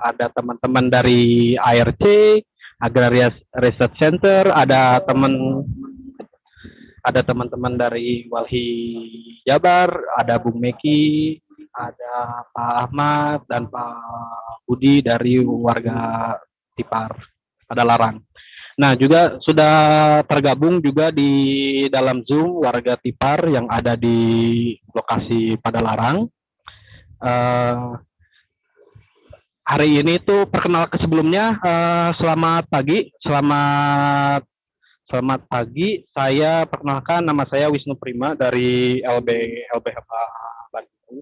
ada teman-teman dari ARC, Agraria Research Center, ada teman-teman dari Walhi Jabar, ada Bung Meki, ada Pak Ahmad dan Pak Budi dari warga Tipar Padalarang. Nah, juga sudah tergabung juga di dalam Zoom warga Tipar yang ada di lokasi Padalarang. Hari ini tuh perkenalkan sebelumnya, selamat pagi. Saya perkenalkan, nama saya Wisnu Prima dari LBH Bandung.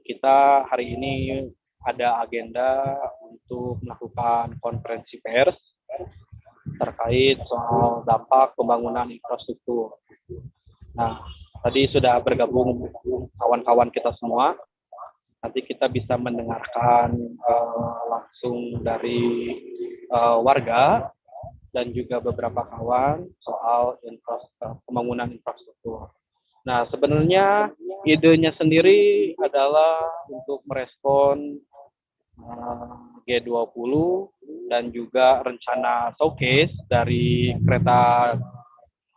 Kita hari ini ada agenda untuk melakukan konferensi pers terkait soal dampak pembangunan infrastruktur. Nah, tadi sudah bergabung kawan-kawan kita semua. Nanti kita bisa mendengarkan langsung dari warga dan juga beberapa kawan soal pembangunan infrastruktur. Nah, sebenarnya idenya sendiri adalah untuk merespon G20 dan juga rencana showcase dari kereta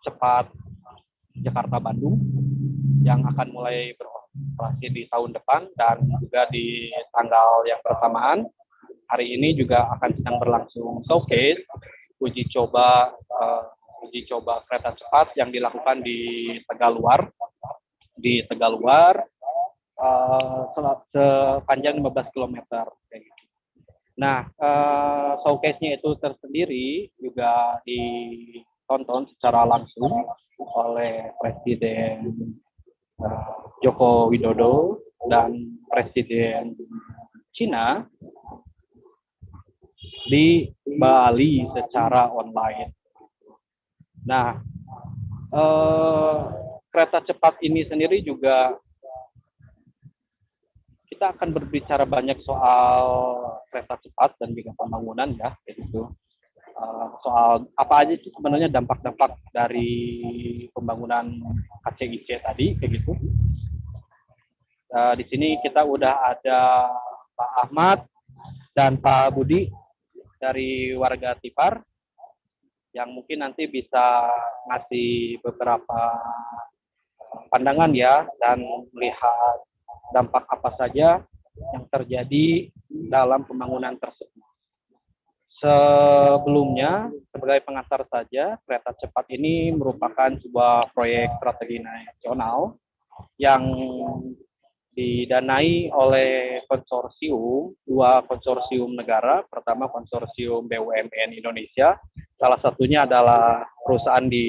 cepat Jakarta-Bandung yang akan mulai beroperasi di tahun depan dan juga di tanggal yang bersamaan. Hari ini juga akan sedang berlangsung showcase uji coba kereta cepat yang dilakukan di Tegaluar sepanjang 15 km. Nah, showcase-nya itu tersendiri juga ditonton secara langsung oleh Presiden Joko Widodo dan Presiden Cina di Bali secara online. Nah, kereta cepat ini sendiri juga kita akan berbicara banyak soal kereta cepat dan juga pembangunan ya, gitu. Soal apa aja itu sebenarnya dampak-dampak dari pembangunan KCIC tadi, kayak gitu. Di sini kita udah ada Pak Ahmad dan Pak Budi dari warga Tipar yang mungkin nanti bisa ngasih beberapa pandangan ya dan melihat dampak apa saja yang terjadi dalam pembangunan tersebut. Sebelumnya, sebagai pengantar saja, kereta cepat ini merupakan sebuah proyek strategi nasional yang didanai oleh dua konsorsium negara. Pertama, konsorsium BUMN Indonesia. Salah satunya adalah perusahaan di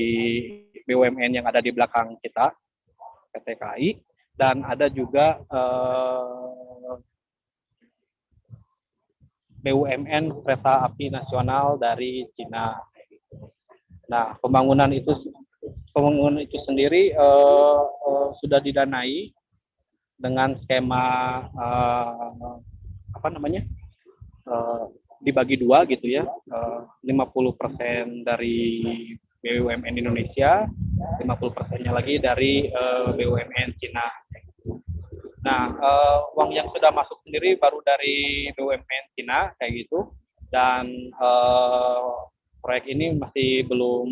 BUMN yang ada di belakang kita, PT KAI. Dan ada juga BUMN Kereta Api Nasional dari Cina. Nah, pembangunan itu sendiri sudah didanai dengan skema dibagi dua gitu ya, 50% dari BUMN Indonesia, 50%-nya lagi dari BUMN Cina. Nah, uang yang sudah masuk sendiri baru dari BUMN Cina kayak gitu, dan proyek ini masih belum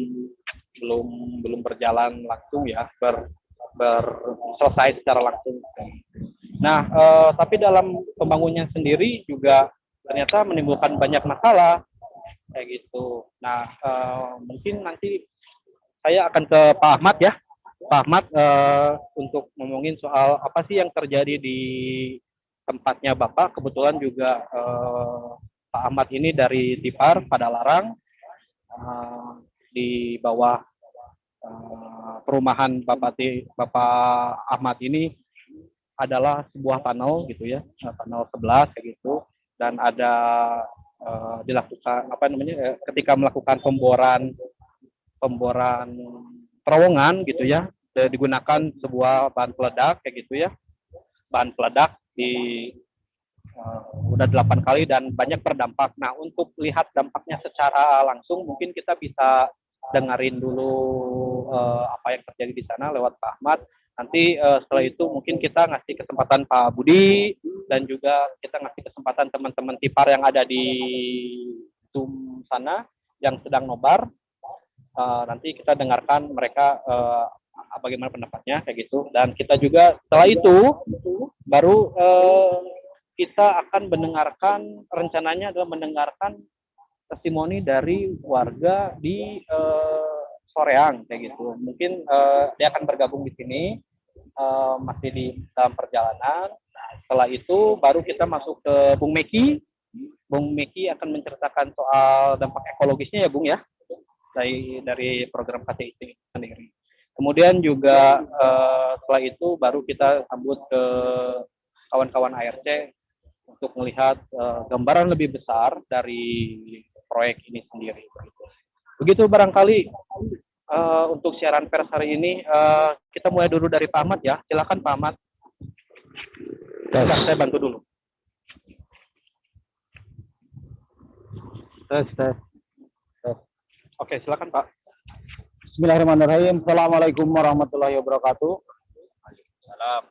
berjalan langsung ya, selesai secara langsung. Nah, tapi dalam pembangunannya sendiri juga ternyata menimbulkan banyak masalah kayak gitu. Nah, mungkin nanti saya akan ke Pak Ahmad ya. Pak Ahmad, untuk ngomongin soal apa sih yang terjadi di tempatnya Bapak. Kebetulan juga Pak Ahmad ini dari Tipar, Padalarang, di bawah perumahan Bapak Ahmad ini adalah sebuah tunnel gitu ya, tunnel 11 kayak gitu, dan ada dilakukan ketika melakukan pemboran terowongan gitu ya, digunakan sebuah bahan peledak kayak gitu ya. Bahan peledak udah 8 kali dan banyak berdampak. Nah, untuk lihat dampaknya secara langsung mungkin kita bisa dengerin dulu apa yang terjadi di sana lewat Pak Ahmad. Nanti setelah itu mungkin kita ngasih kesempatan Pak Budi dan juga kita ngasih kesempatan teman-teman tipar yang ada di Zoom sana yang sedang nobar. Nanti kita dengarkan mereka bagaimana pendapatnya kayak gitu. Dan kita juga setelah itu baru kita akan mendengarkan, rencananya adalah mendengarkan testimoni dari warga di Soreang kayak gitu. Mungkin dia akan bergabung di sini, masih di dalam perjalanan. Nah, setelah itu baru kita masuk ke Bung Meki. Bung Meki akan menceritakan soal dampak ekologisnya ya Bung ya, dari program KTIT sendiri. Kemudian juga setelah itu baru kita sambut ke kawan-kawan ARC untuk melihat gambaran lebih besar dari proyek ini sendiri. Begitu barangkali untuk siaran pers hari ini. Kita mulai dulu dari Pak Ahmad ya. Silakan Pak Ahmad. Saya bantu dulu. Tes. Oke, silakan Pak. Bismillahirrahmanirrahim. Assalamualaikum warahmatullahi wabarakatuh. Salam.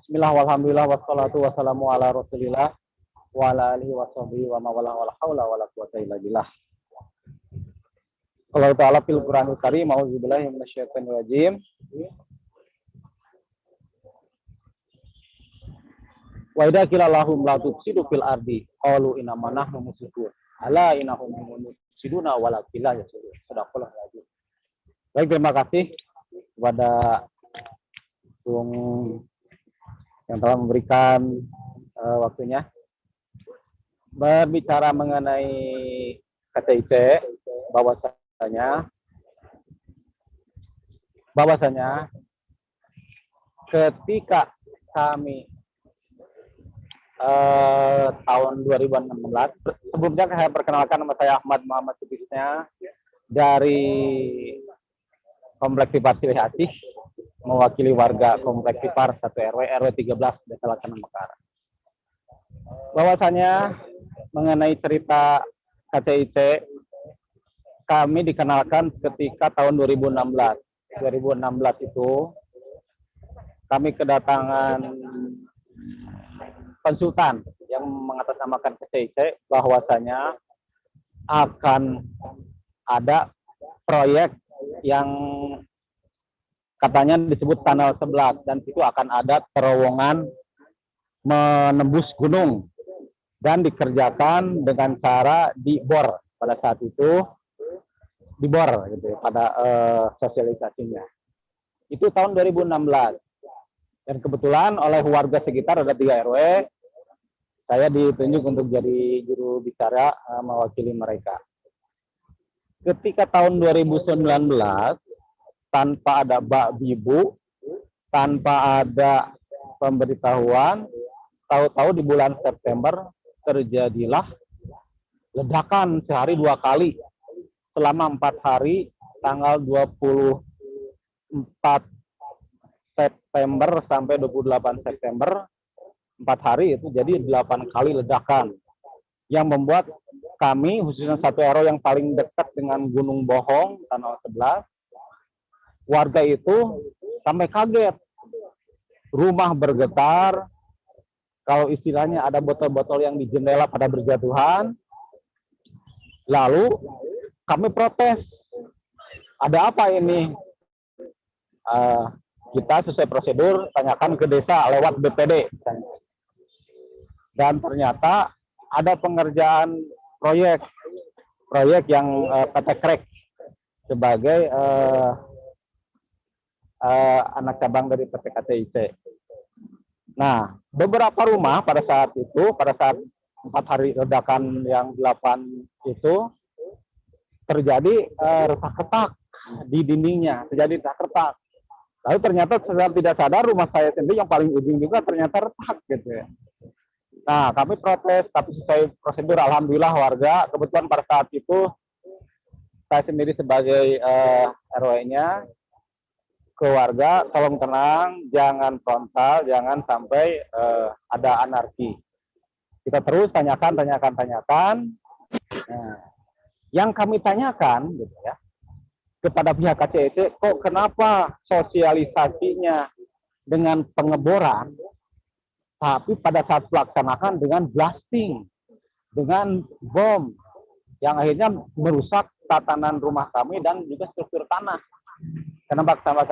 Bismillah walhamdulillah wassalatu wassalamu ala rasulillah wa ala alihi wa sahbihi wa mawala wa la hawla wa la quwata illa billah. Allah Ta'ala fil Qur'anil Karim, a'udzubillahi minasyaitonir rajim. Wa idza qila lahum la tufsidu fil ardi qalu inna ma nahnu muslihun. Ala innahum mufsiduna walakin la yashurun. Sadaqallahu alazim. Baik, terima kasih kepada Bung yang telah memberikan waktunya berbicara mengenai KTIT, bahwasanya ketika kami tahun 2016, sebelumnya saya perkenalkan, nama saya Ahmad Muhammad Subisnya dari Kompleks Tipar Silih Acih, mewakili warga Kompleks Tipar 1 RW 13 Desa Laksana Mekar. Bahwasanya mengenai cerita KTIT, kami dikenalkan ketika tahun 2016. 2016 itu kami kedatangan konsultan yang mengatasnamakan KTIT bahwasanya akan ada proyek yang katanya disebut Tunnel 11 dan itu akan ada terowongan menembus gunung dan dikerjakan dengan cara dibor. Pada saat itu dibor gitu ya, pada sosialisasinya. Itu tahun 2016. Dan kebetulan oleh warga sekitar ada 3 RW, saya ditunjuk untuk jadi juru bicara mewakili mereka. Ketika tahun 2019, tanpa ada bak bibu, tanpa ada pemberitahuan, tahu-tahu di bulan September terjadilah ledakan sehari 2 kali selama 4 hari, tanggal 24 September sampai 28 September, 4 hari itu jadi 8 kali ledakan yang membuat kami, khususnya 1 RW yang paling dekat dengan Gunung Bohong, Tunnel 11, warga itu sampai kaget. Rumah bergetar, kalau istilahnya ada botol-botol yang di jendela pada berjatuhan. Lalu kami protes. Ada apa ini? Kita sesuai prosedur tanyakan ke desa lewat BPD. Dan ternyata ada pengerjaan proyek yang PT Krek sebagai anak cabang dari PT KTIT. Nah, beberapa rumah pada saat itu, pada saat 4 hari ledakan yang 8 itu, terjadi retak-retak di dindingnya, terjadi retak-retak. Lalu ternyata secara tidak sadar rumah saya sendiri yang paling ujung juga ternyata retak gitu ya. Nah, kami protes, tapi sesuai prosedur, alhamdulillah warga, kebetulan pada saat itu saya sendiri sebagai RW-nya, ke warga, tolong tenang, jangan frontal, jangan sampai ada anarki. Kita terus tanyakan. Nah, yang kami tanyakan, gitu ya, kepada pihak KCIT, kok kenapa sosialisasinya dengan pengeboran, tapi pada saat pelaksanaan dengan blasting, dengan bom, yang akhirnya merusak tatanan rumah kami dan juga struktur tanah. Kenapa saya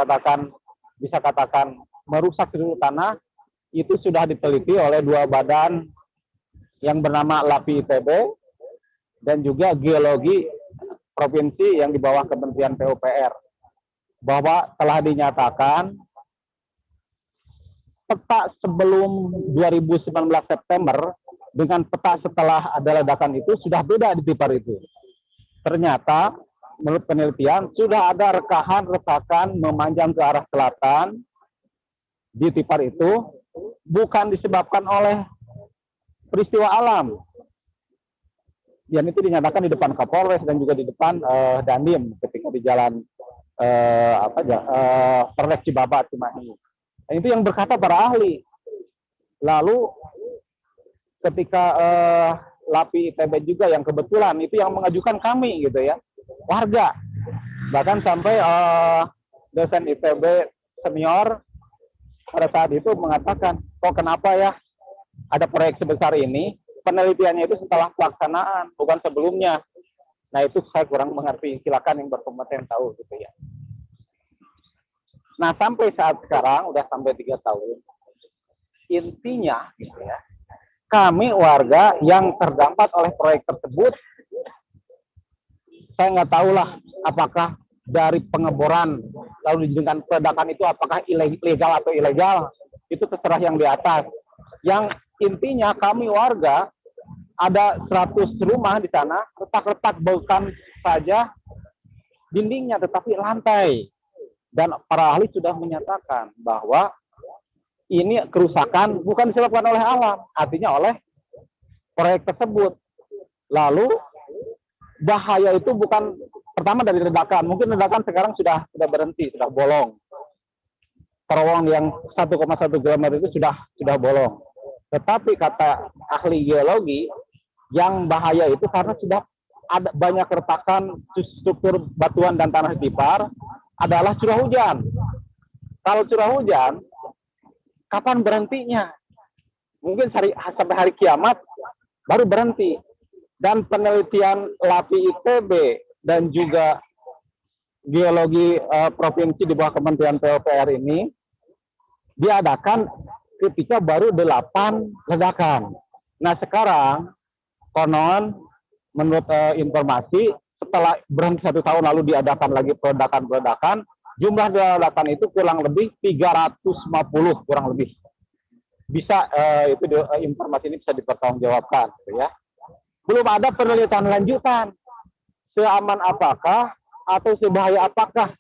bisa katakan merusak struktur tanah? Itu sudah diteliti oleh dua badan yang bernama LAPI ITB dan juga Geologi Provinsi yang di bawah Kementerian PUPR, bahwa telah dinyatakan peta sebelum 2019 September dengan peta setelah ada ledakan itu sudah beda di Tipar itu. Ternyata menurut penelitian sudah ada retakan memanjang ke arah selatan di Tipar itu, bukan disebabkan oleh peristiwa alam. Yang itu dinyatakan di depan Kapolres dan juga di depan Dandim ketika di jalan Perlek Cibabat Cimahi. Dan itu yang berkata para ahli. Lalu ketika LAPI ITB juga yang kebetulan itu yang mengajukan kami gitu ya, warga. Bahkan sampai dosen ITB senior pada saat itu mengatakan, kok kenapa ya ada proyek sebesar ini, penelitiannya itu setelah pelaksanaan, bukan sebelumnya. Nah itu saya kurang mengerti, silakan yang berkompeten tahu gitu ya. Nah sampai saat sekarang, udah sampai 3 tahun, intinya gitu ya, kami warga yang terdampak oleh proyek tersebut, saya nggak tahu lah apakah dari pengeboran lalu dengan peledakan itu apakah ilegal atau ilegal, itu terserah yang di atas. Yang intinya kami warga ada 100 rumah di sana, retak-retak bukan saja dindingnya tetapi lantai. Dan para ahli sudah menyatakan bahwa ini kerusakan bukan disebabkan oleh alam, artinya oleh proyek tersebut. Lalu bahaya itu bukan pertama dari ledakan, mungkin ledakan sekarang sudah berhenti, sudah bolong. Terowongan yang 1,1 km itu sudah bolong. Tetapi kata ahli geologi, yang bahaya itu karena sudah ada banyak retakan struktur batuan dan tanah Tipar adalah curah hujan. Kalau curah hujan, kapan berhentinya? Mungkin sampai hari kiamat baru berhenti. Dan penelitian LAPI ITB dan juga Geologi Provinsi di bawah Kementerian PUPR ini diadakan ketika baru 8 ledakan. Nah sekarang konon menurut informasi setelah berhenti 1 tahun lalu diadakan lagi peledakan, jumlah ledakan itu kurang lebih 350 kurang lebih. Bisa informasi ini bisa dipertanggungjawabkan gitu ya. Belum ada penelitian lanjutan seaman apakah atau sebahaya apakah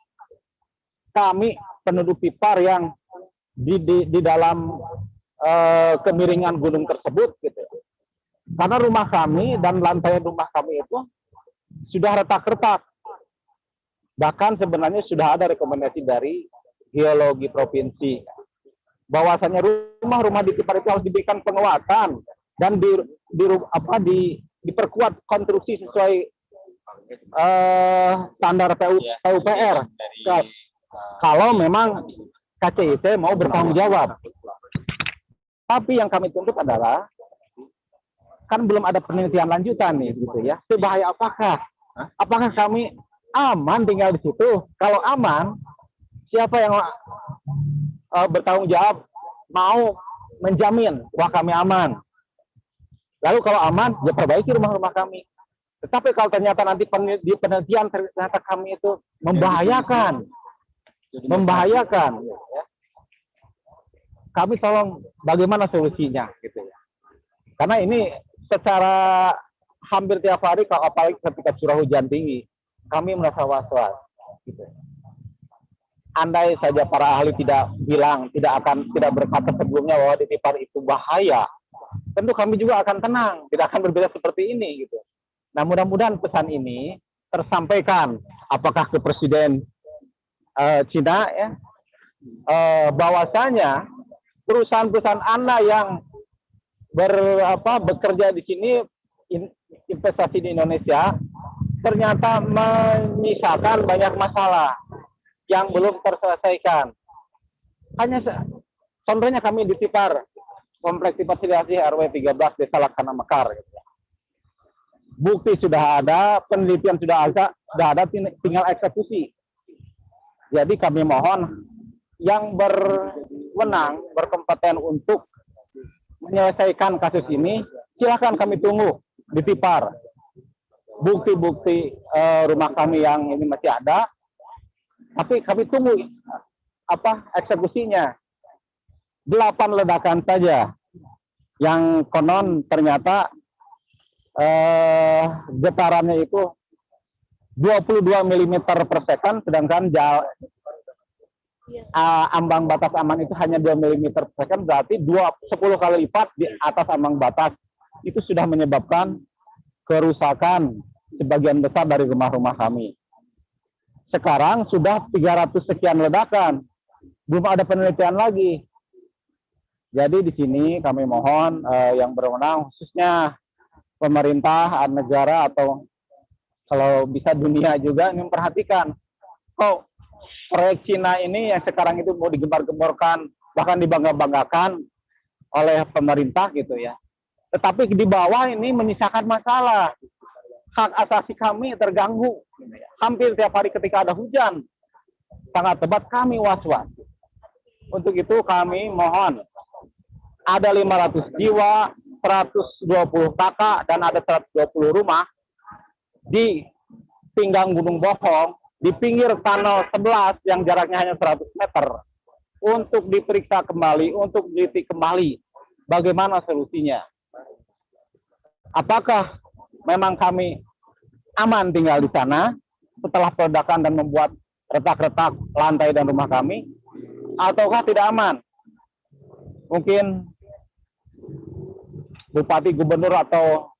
kami penduduk Tipar yang di dalam kemiringan gunung tersebut gitu. Karena rumah kami dan lantai rumah kami itu sudah retak-retak. Bahkan sebenarnya sudah ada rekomendasi dari Geologi Provinsi bahwasanya rumah-rumah di Tipar itu harus diberikan penguatan dan diperkuat konstruksi sesuai standar PUPR. Kalau memang KCIC mau bertanggung jawab. Tapi yang kami tuntut adalah kan belum ada penelitian lanjutan nih gitu ya. Sebahaya apakah? Apakah kami aman tinggal di situ? Kalau aman, siapa yang bertanggung jawab mau menjamin bahwa kami aman? Lalu kalau aman, ya perbaiki rumah-rumah kami. Tetapi kalau ternyata nanti di penelitian ternyata kami itu membahayakan, ya. Kami tolong bagaimana solusinya gitu ya. Karena ini secara hampir tiap hari, kalau apalagi ketika curah hujan tinggi, kami merasa was-was. Gitu. Andai saja para ahli tidak berkata sebelumnya bahwa di Tipar itu bahaya, tentu kami juga akan tenang, tidak akan berbeda seperti ini gitu. Nah mudah-mudahan pesan ini tersampaikan apakah ke Presiden Cina ya, bahwasanya perusahaan-perusahaan Anda yang bekerja di sini, investasi di Indonesia, ternyata menyisakan banyak masalah yang belum terselesaikan. Hanya Contohnya kami di Tipar, Kompleks Tipar Sidiasi RW 13 Desa Laksana Mekar. Gitu. Bukti sudah ada, penelitian sudah ada, tinggal eksekusi. Jadi kami mohon yang berwenang, berkompeten untuk menyelesaikan kasus ini, silakan kami tunggu di Tipar. Bukti-bukti rumah kami yang ini masih ada, tapi kami tunggu eksekusinya. 8 ledakan saja yang konon ternyata getarannya itu 22 mm per second, sedangkan ambang batas aman itu hanya 2 mm per second, berarti 10 kali lipat di atas ambang batas. Itu sudah menyebabkan kerusakan sebagian besar dari rumah-rumah kami. Sekarang sudah 300 sekian ledakan, belum ada penelitian lagi. Jadi di sini kami mohon yang berwenang, khususnya pemerintah, negara, atau kalau bisa dunia juga memperhatikan. Kok proyek Cina ini yang sekarang itu mau digembar-gemborkan, bahkan dibangga-banggakan oleh pemerintah gitu ya. Tetapi di bawah ini menyisakan masalah. Hak asasi kami terganggu. Hampir tiap hari ketika ada hujan, sangat tebal kami was-was. Untuk itu kami mohon, ada 500 jiwa, 120 kakak, dan ada 120 rumah di pinggang Gunung Bohong, di pinggir tunnel 11 yang jaraknya hanya 100 meter, untuk diperiksa kembali, untuk diteliti kembali bagaimana solusinya. Apakah memang kami aman tinggal di sana setelah peledakan dan membuat retak-retak lantai dan rumah kami, ataukah tidak aman? Mungkin bupati, gubernur, atau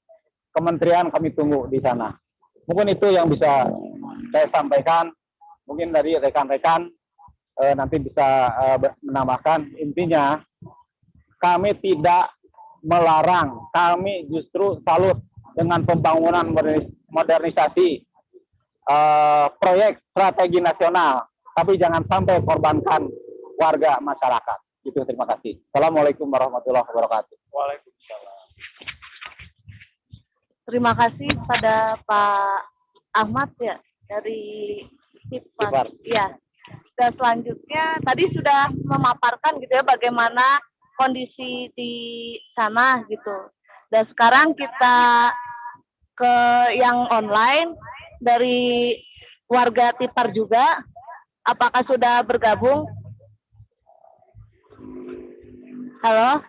kementerian kami tunggu di sana. Mungkin itu yang bisa saya sampaikan. Mungkin dari rekan-rekan nanti bisa menambahkan. Intinya kami tidak melarang, kami justru salut dengan pembangunan modernisasi proyek strategi nasional, tapi jangan sampai korbankan warga masyarakat. Itu, terima kasih. Assalamualaikum warahmatullahi wabarakatuh. Waalaikumsalam. Terima kasih pada Pak Ahmad ya dari Tipar. Ya. Dan selanjutnya tadi sudah memaparkan gitu ya bagaimana kondisi di sana gitu. Dan sekarang kita ke yang online dari warga Tipar juga. Apakah sudah bergabung? Halo?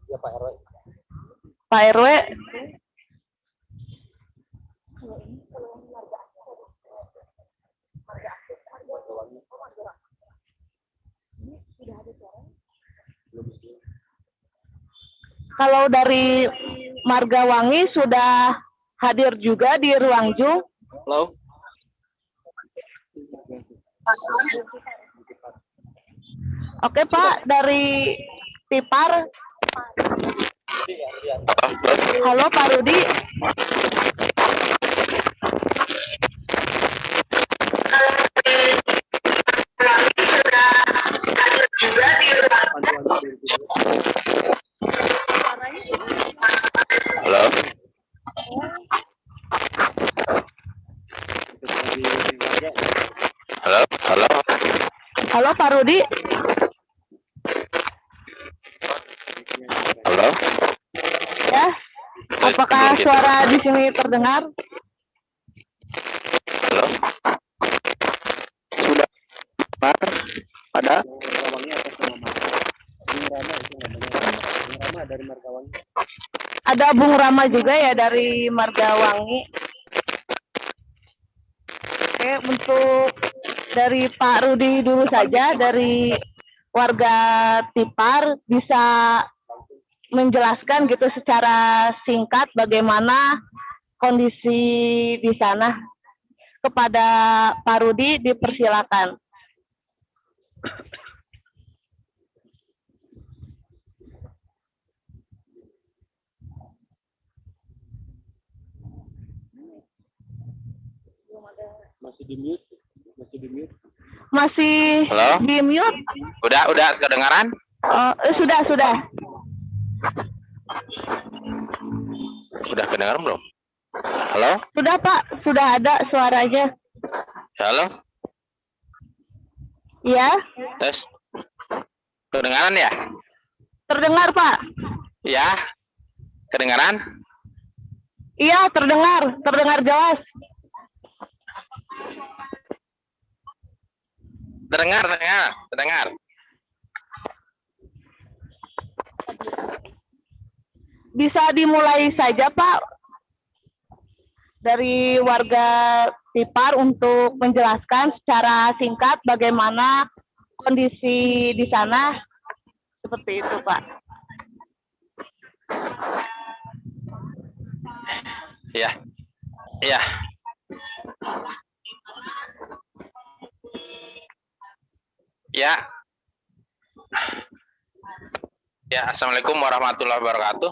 Ya, Pak RW. Pak RW? Kalau dari Margawangi sudah hadir juga di ruang Zoom. Halo. Oke Pak, dari Tipar. Halo Pak Rudi. Halo. Halo. Halo. Halo Pak Rudi. Halo. Ya. Apakah suara di sini terdengar? Halo. Sudah. Ada? Ada Bung Rama juga ya dari Margawangi. Oke, untuk dari Pak Rudi dulu saja, dari warga Tipar, bisa menjelaskan gitu secara singkat bagaimana kondisi di sana. Kepada Pak Rudi dipersilakan. Masih di mute. Masih di mute. Masih Halo? di mute? Udah kedengaran? Sudah. Udah kedengaran belum? Halo? Sudah Pak, sudah ada suaranya. Halo? Ya, Tes. Kedengaran ya? terdengar Pak. Ya? Kedengaran? Iya, terdengar jelas. Terdengar. Bisa dimulai saja Pak dari warga Tipar untuk menjelaskan secara singkat bagaimana kondisi di sana, seperti itu Pak. Ya. Ya, Assalamualaikum warahmatullahi wabarakatuh.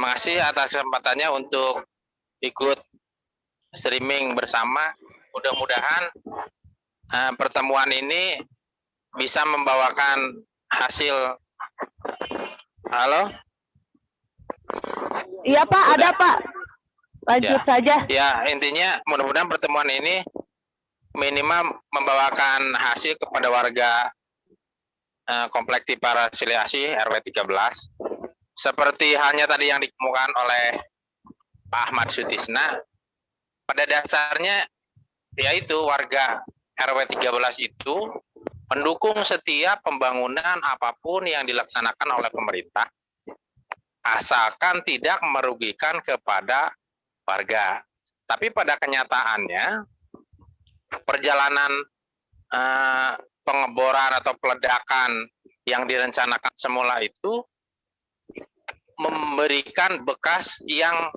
Makasih atas kesempatannya untuk ikut streaming bersama. Mudah-mudahan pertemuan ini bisa membawakan hasil. Halo? Iya Pak, ada Pak. Lanjut saja. Ya, intinya mudah-mudahan pertemuan ini minimal membawakan hasil kepada warga Komplek Tipar Silih Asih RW 13. Seperti halnya tadi yang dikemukakan oleh Pak Ahmad Sutisna, pada dasarnya yaitu warga RW 13 itu mendukung setiap pembangunan apapun yang dilaksanakan oleh pemerintah, asalkan tidak merugikan kepada warga. Tapi pada kenyataannya perjalanan pengeboran atau peledakan yang direncanakan semula itu memberikan bekas yang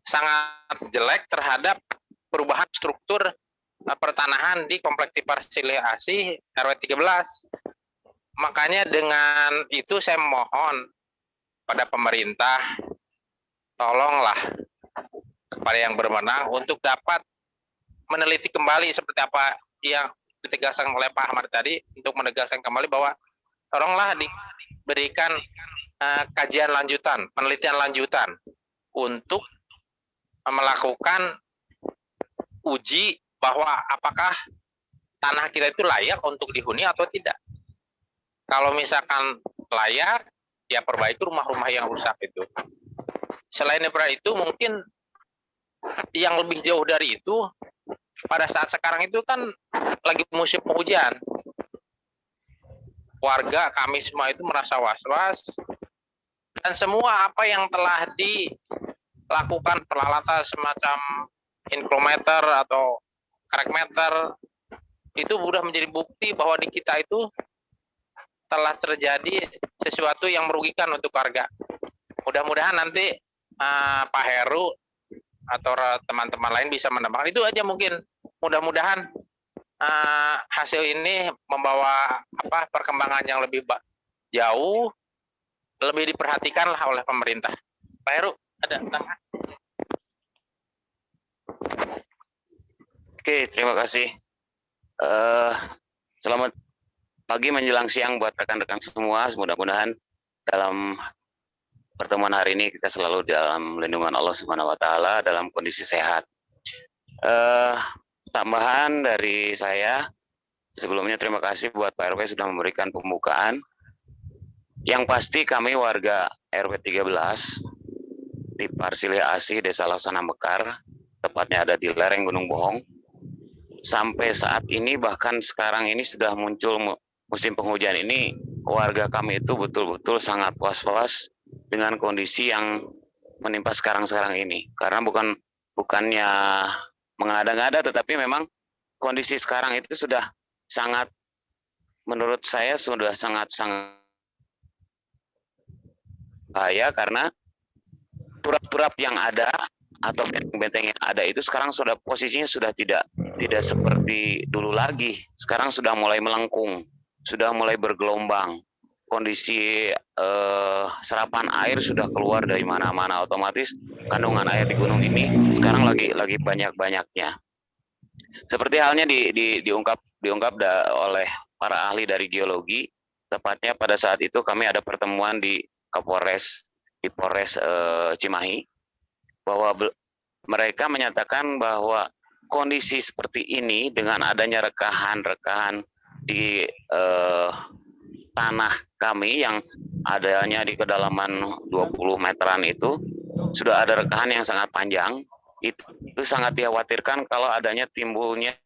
sangat jelek terhadap perubahan struktur pertanahan di Komplek Tipar Silih Asih RW 13. Makanya dengan itu saya mohon pada pemerintah, tolonglah kepada yang berwenang untuk dapat meneliti kembali seperti apa yang ditegaskan oleh Pak Ahmad tadi, untuk menegaskan kembali bahwa tolonglah diberikan kajian lanjutan, penelitian lanjutan untuk melakukan uji bahwa apakah tanah kita itu layak untuk dihuni atau tidak. Kalau misalkan layak, ya perbaiki rumah-rumah yang rusak itu. Selain daripada itu, mungkin yang lebih jauh dari itu, pada saat sekarang itu kan lagi musim penghujan. Warga kami semua itu merasa was-was, dan semua apa yang telah dilakukan peralatan semacam inkrometer atau karakmeter itu sudah menjadi bukti bahwa di kita itu telah terjadi sesuatu yang merugikan untuk warga. Mudah-mudahan nanti Pak Heru atau teman-teman lain bisa menambahkan. Itu aja mungkin. Mudah-mudahan hasil ini membawa perkembangan yang lebih jauh, lebih diperhatikanlah oleh pemerintah. Pak Heru, ada tambahan? Oke, terima kasih. Selamat pagi menjelang siang buat rekan-rekan semua. Mudah-mudahan dalam pertemuan hari ini kita selalu dalam lindungan Allah Subhanahu wa taala dalam kondisi sehat. Tambahan dari saya, sebelumnya terima kasih buat Pak RW sudah memberikan pembukaan. Yang pasti kami warga RW 13 Tipar Silih Asih, Desa Laksana Mekar, tepatnya ada di lereng Gunung Bohong. Sampai saat ini, bahkan sekarang ini sudah muncul musim penghujan ini, warga kami itu betul-betul sangat was-was dengan kondisi yang menimpa sekarang ini. Karena bukannya mengada-ngada, tetapi memang kondisi sekarang itu sudah sangat, menurut saya sudah sangat bahaya, karena turap-turap yang ada atau benteng-benteng yang ada itu sekarang sudah posisinya sudah tidak seperti dulu lagi. Sekarang sudah mulai melengkung, sudah mulai bergelombang. Kondisi serapan air sudah keluar dari mana-mana, otomatis kandungan air di gunung ini sekarang lagi banyak-banyaknya. Seperti halnya diungkap oleh para ahli dari geologi, tepatnya pada saat itu kami ada pertemuan di Kapolres di Polres Cimahi, bahwa mereka menyatakan bahwa kondisi seperti ini dengan adanya rekahan-rekahan di tanah kami yang adanya di kedalaman 20 meteran itu sudah ada rekahan yang sangat panjang, itu sangat dikhawatirkan kalau adanya timbulnya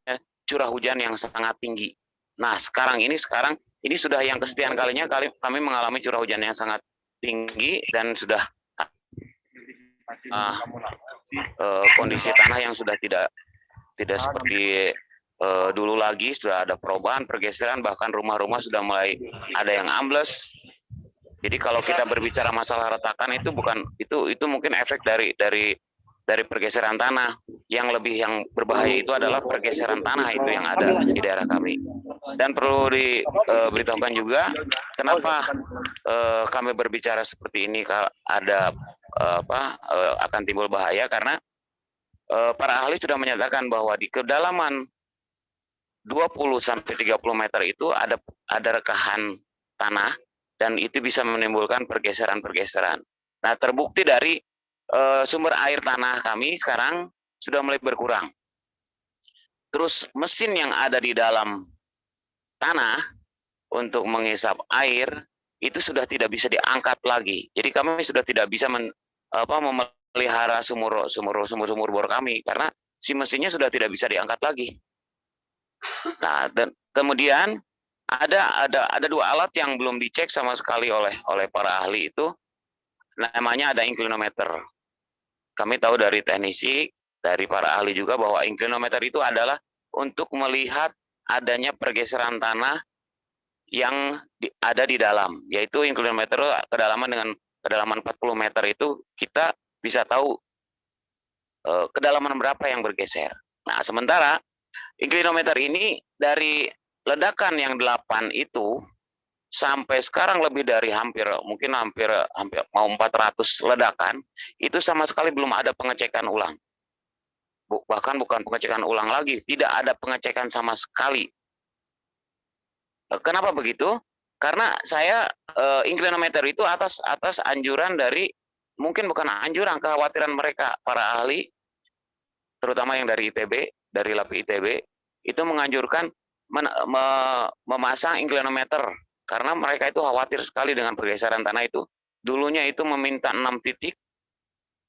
curah hujan yang sangat tinggi. Nah, sekarang ini sudah yang kesekian kalinya kami mengalami curah hujan yang sangat tinggi dan sudah kondisi tanah yang sudah tidak seperti dulu lagi, sudah ada perubahan, pergeseran, bahkan rumah-rumah sudah mulai ada yang ambles. Jadi kalau kita berbicara masalah retakan itu mungkin efek dari pergeseran tanah. Yang berbahaya itu adalah pergeseran tanah itu yang ada di daerah kami. Dan perlu diberitahukan juga kenapa kami berbicara seperti ini, ada akan timbul bahaya, karena para ahli sudah menyatakan bahwa di kedalaman 20 sampai 30 meter itu ada rekahan tanah dan itu bisa menimbulkan pergeseran-pergeseran. Nah, terbukti dari sumber air tanah kami sekarang sudah mulai berkurang. Terus mesin yang ada di dalam tanah untuk menghisap air itu sudah tidak bisa diangkat lagi. Jadi kami sudah tidak bisa memelihara sumur bor kami karena si mesinnya sudah tidak bisa diangkat lagi. Nah, dan kemudian ada dua alat yang belum dicek sama sekali oleh para ahli itu, namanya ada inclinometer. Kami tahu dari teknisi, dari para ahli juga bahwa inclinometer itu adalah untuk melihat adanya pergeseran tanah yang ada di dalam, yaitu inclinometer kedalaman 40 meter itu kita bisa tahu kedalaman berapa yang bergeser. Nah, sementara inclinometer ini dari ledakan yang 8 itu sampai sekarang lebih dari hampir mau 400 ledakan, itu sama sekali belum ada pengecekan ulang. Bahkan bukan pengecekan ulang lagi, tidak ada pengecekan sama sekali. Kenapa begitu? Karena saya inclinometer itu atas anjuran dari, mungkin bukan anjuran, kekhawatiran mereka, para ahli, terutama yang dari ITB, dari LAPI ITB, itu menganjurkan memasang inclinometer karena mereka itu khawatir sekali dengan pergeseran tanah itu. Dulunya itu meminta 6 titik,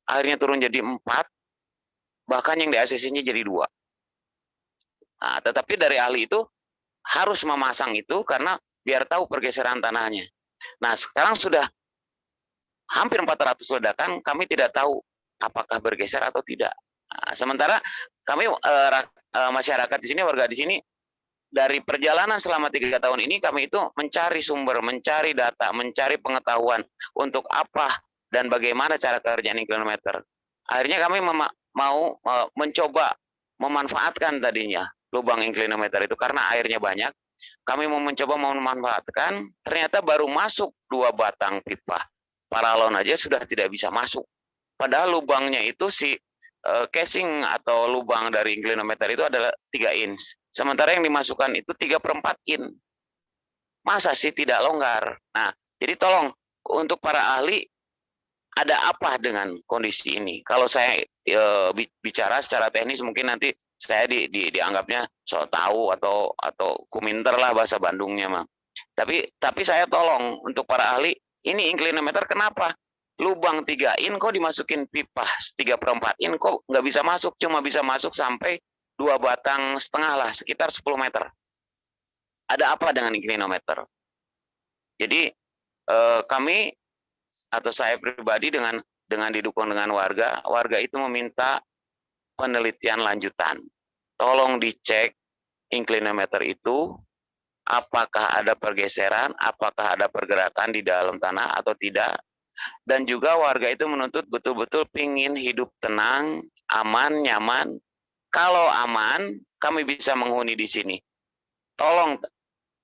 akhirnya turun jadi 4, bahkan yang di ACC-nya jadi 2. Nah, tetapi dari ahli itu harus memasang itu karena biar tahu pergeseran tanahnya. Nah, sekarang sudah hampir 400 ledakan, kami tidak tahu apakah bergeser atau tidak. Nah, sementara kami masyarakat di sini, warga di sini, dari perjalanan selama 3 tahun ini kami itu mencari sumber, mencari data, mencari pengetahuan untuk apa dan bagaimana cara kerja inclinometer. Akhirnya kami mau mencoba memanfaatkan tadinya lubang inclinometer itu karena airnya banyak. Kami mau mencoba memanfaatkan, ternyata baru masuk 2 batang pipa paralon aja sudah tidak bisa masuk. Padahal lubangnya itu casing atau lubang dari inclinometer itu adalah 3 inch. Sementara yang dimasukkan itu 3/4 in. Masa sih tidak longgar? Nah, jadi tolong untuk para ahli, ada apa dengan kondisi ini? Kalau saya bicara secara teknis mungkin nanti saya dianggapnya sok tahu atau kuminter lah bahasa Bandungnya mah. Tapi saya tolong untuk para ahli, ini inclinometer kenapa? Lubang 3 in kok dimasukin pipa 3/4 in kok nggak bisa masuk, cuma bisa masuk sampai 2 batang setengah lah, sekitar 10 meter. Ada apa dengan inclinometer? Jadi kami atau saya pribadi dengan didukung dengan warga itu meminta penelitian lanjutan. Tolong dicek inclinometer itu apakah ada pergeseran, apakah ada pergerakan di dalam tanah atau tidak. Dan juga warga itu menuntut betul-betul pingin hidup tenang, aman, nyaman. Kalau aman, kami bisa menghuni di sini. Tolong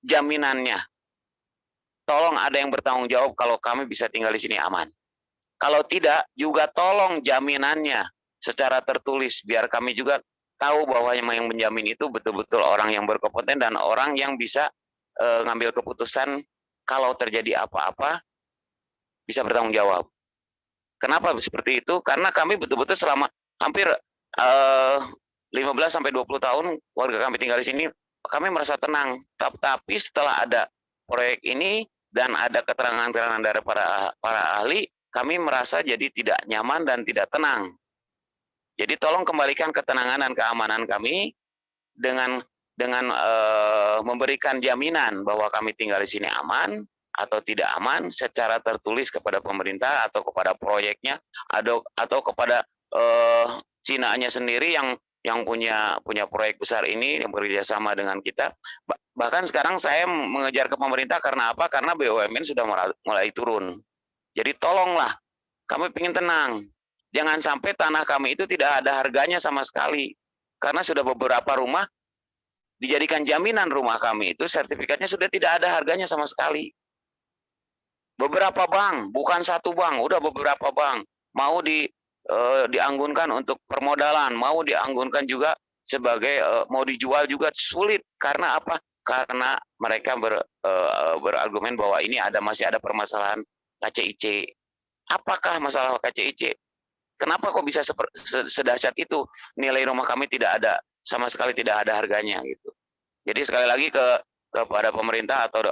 jaminannya. Tolong ada yang bertanggung jawab kalau kami bisa tinggal di sini aman. Kalau tidak, juga tolong jaminannya secara tertulis biar kami juga tahu bahwa yang menjamin itu betul-betul orang yang berkompeten dan orang yang bisa ngambil keputusan kalau terjadi apa-apa bisa bertanggung jawab. Kenapa seperti itu? Karena kami betul-betul selama hampir 15 sampai 20 tahun warga kami tinggal di sini, kami merasa tenang. Tapi setelah ada proyek ini dan ada keterangan-keterangan dari para ahli, kami merasa jadi tidak nyaman dan tidak tenang. Jadi tolong kembalikan ketenangan dan keamanan kami dengan memberikan jaminan bahwa kami tinggal di sini aman atau tidak aman secara tertulis kepada pemerintah atau kepada proyeknya atau kepada Cina-nya sendiri yang punya proyek besar ini yang bekerja sama dengan kita. Bahkan sekarang saya mengejar ke pemerintah karena apa? Karena BUMN sudah mulai turun. Jadi tolonglah, kami ingin tenang. Jangan sampai tanah kami itu tidak ada harganya sama sekali. Karena sudah beberapa rumah dijadikan jaminan rumah kami itu sertifikatnya sudah tidak ada harganya sama sekali. Beberapa bank, bukan satu bank, udah beberapa bank mau dianggunkan untuk permodalan, mau dianggunkan juga sebagai mau dijual juga sulit. Karena apa? Karena mereka berargumen bahwa ini masih ada permasalahan KCIC. Apakah masalah KCIC? Kenapa kok bisa sedahsyat itu? Nilai rumah kami tidak ada, sama sekali tidak ada harganya gitu. Jadi sekali lagi kepada pemerintah atau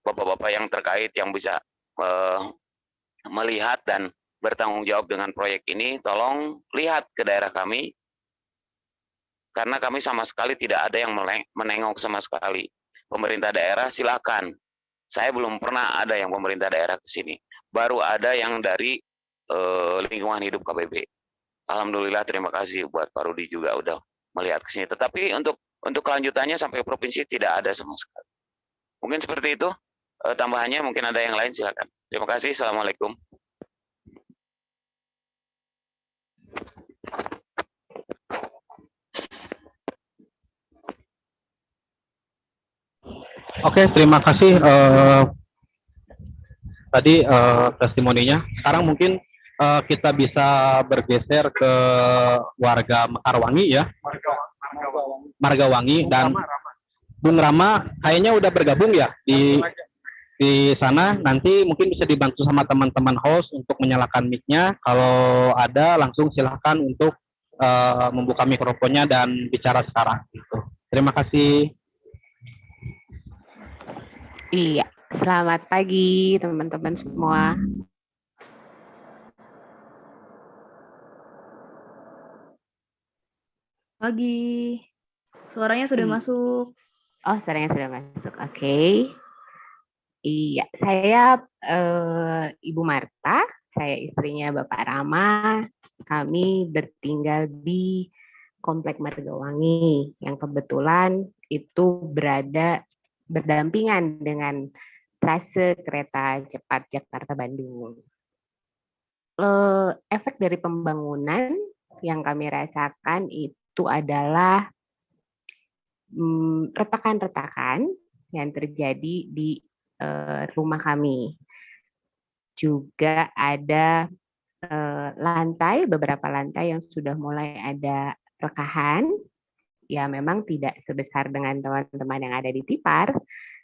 bapak-bapak yang terkait yang bisa melihat dan bertanggung jawab dengan proyek ini, tolong lihat ke daerah kami, karena kami sama sekali tidak ada yang menengok sama sekali. Pemerintah daerah silakan. Saya belum pernah ada yang pemerintah daerah ke sini. Baru ada yang dari lingkungan hidup KBB. Alhamdulillah, terima kasih buat Pak Rudi juga udah melihat ke sini. Tetapi untuk kelanjutannya sampai provinsi tidak ada sama sekali. Mungkin seperti itu. Tambahannya mungkin ada yang lain, silakan. Terima kasih. Assalamualaikum. Oke, terima kasih tadi testimoninya. Sekarang mungkin kita bisa bergeser ke warga Mekarwangi ya. Margawangi dan Bung Rama kayaknya udah bergabung ya di sana. Nanti mungkin bisa dibantu sama teman-teman host untuk menyalakan mic-nya. Kalau ada langsung silahkan untuk membuka mikrofonnya dan bicara sekarang. Gitu. Terima kasih. Iya, selamat pagi teman-teman semua. Pagi. Suaranya sudah masuk. Oh, suaranya sudah masuk. Oke. Iya, saya Ibu Marta, saya istrinya Bapak Rama. Kami bertinggal di Komplek Margawangi yang kebetulan itu berada berdampingan dengan trase kereta cepat Jakarta-Bandung. Efek dari pembangunan yang kami rasakan itu adalah retakan-retakan yang terjadi di rumah kami. Juga ada beberapa lantai yang sudah mulai ada rekahan. Ya memang tidak sebesar dengan teman-teman yang ada di Tipar,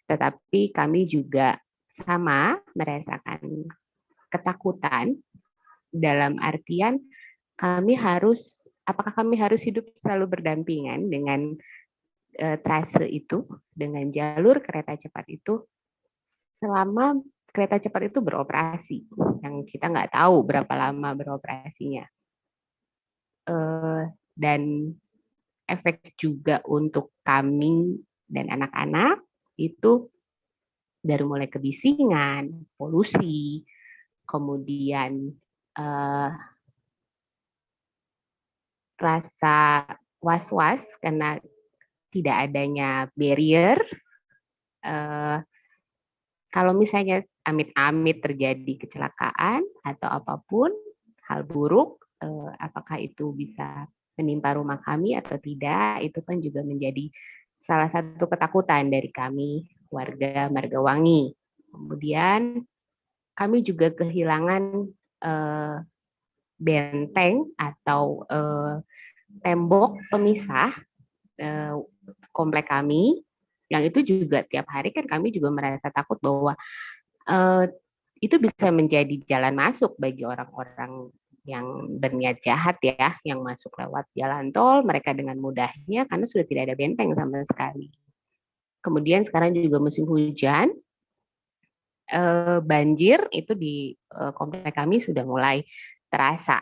tetapi kami juga sama merasakan ketakutan dalam artian apakah kami harus hidup selalu berdampingan dengan trase itu, dengan jalur kereta cepat itu selama kereta cepat itu beroperasi, yang kita nggak tahu berapa lama beroperasinya. Dan efek juga untuk kami dan anak-anak itu dari mulai kebisingan, polusi, kemudian rasa was-was karena tidak adanya barrier. Kalau misalnya amit-amit terjadi kecelakaan atau apapun hal buruk, apakah itu bisa menimpa rumah kami atau tidak, itu kan juga menjadi salah satu ketakutan dari kami warga Margawangi. Kemudian kami juga kehilangan benteng atau tembok pemisah komplek kami, yang itu juga tiap hari kan kami juga merasa takut bahwa itu bisa menjadi jalan masuk bagi orang-orang yang berniat jahat ya, yang masuk lewat jalan tol, mereka dengan mudahnya karena sudah tidak ada benteng sama sekali. Kemudian sekarang juga musim hujan, banjir itu di komplek kami sudah mulai terasa.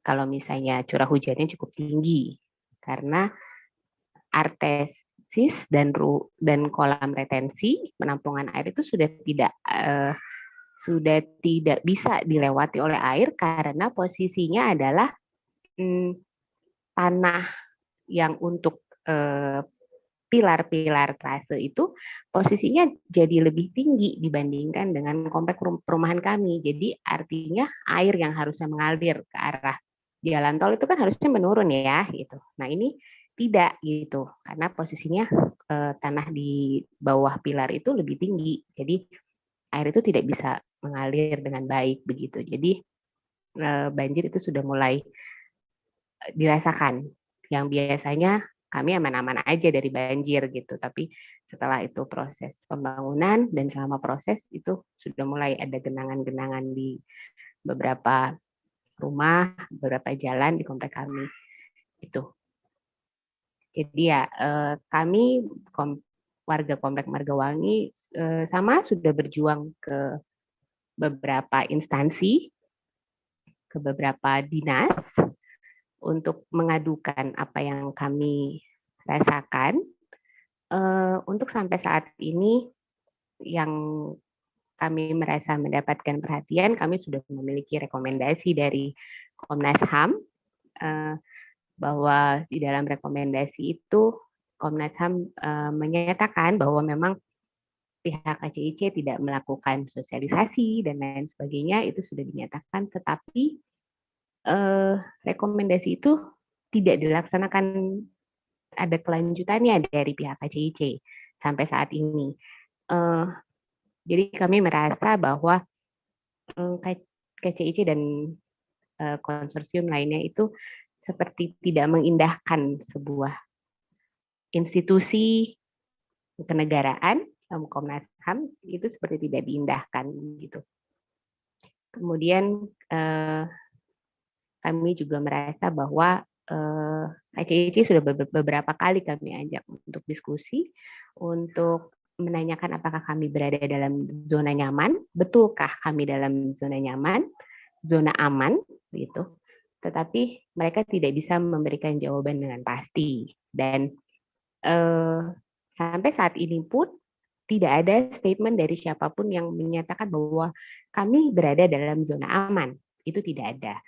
Kalau misalnya curah hujannya cukup tinggi, karena artesis dan kolam retensi penampungan air itu sudah tidak bisa dilewati oleh air karena posisinya adalah tanah yang untuk pilar-pilar trase itu posisinya jadi lebih tinggi dibandingkan dengan komplek perumahan kami. Jadi artinya air yang harusnya mengalir ke arah jalan tol itu kan harusnya menurun ya gitu. Nah ini tidak gitu karena posisinya tanah di bawah pilar itu lebih tinggi. Jadi air itu tidak bisa mengalir dengan baik begitu. Jadi banjir itu sudah mulai dirasakan. Yang biasanya kami aman-aman aja dari banjir gitu, tapi setelah itu proses pembangunan dan selama proses itu sudah mulai ada genangan-genangan di beberapa rumah, beberapa jalan di komplek kami. Itu. Jadi ya kami warga komplek Margawangi sama sudah berjuang ke beberapa instansi, ke beberapa dinas untuk mengadukan apa yang kami rasakan. Untuk sampai saat ini yang kami merasa mendapatkan perhatian, kami sudah memiliki rekomendasi dari Komnas HAM bahwa di dalam rekomendasi itu Komnas HAM menyatakan bahwa memang pihak KCIC tidak melakukan sosialisasi dan lain sebagainya, itu sudah dinyatakan, tetapi rekomendasi itu tidak dilaksanakan, ada kelanjutannya dari pihak KCIC sampai saat ini. Jadi kami merasa bahwa KCIC dan konsorsium lainnya itu seperti tidak mengindahkan sebuah institusi kenegaraan, Komnas HAM itu seperti tidak diindahkan gitu. Kemudian kami juga merasa bahwa KCIC sudah beberapa kali kami ajak untuk diskusi, untuk menanyakan apakah kami berada dalam zona nyaman, betulkah kami dalam zona nyaman, zona aman, gitu. Tetapi mereka tidak bisa memberikan jawaban dengan pasti. Dan sampai saat ini pun tidak ada statement dari siapapun yang menyatakan bahwa kami berada dalam zona aman. Itu tidak ada.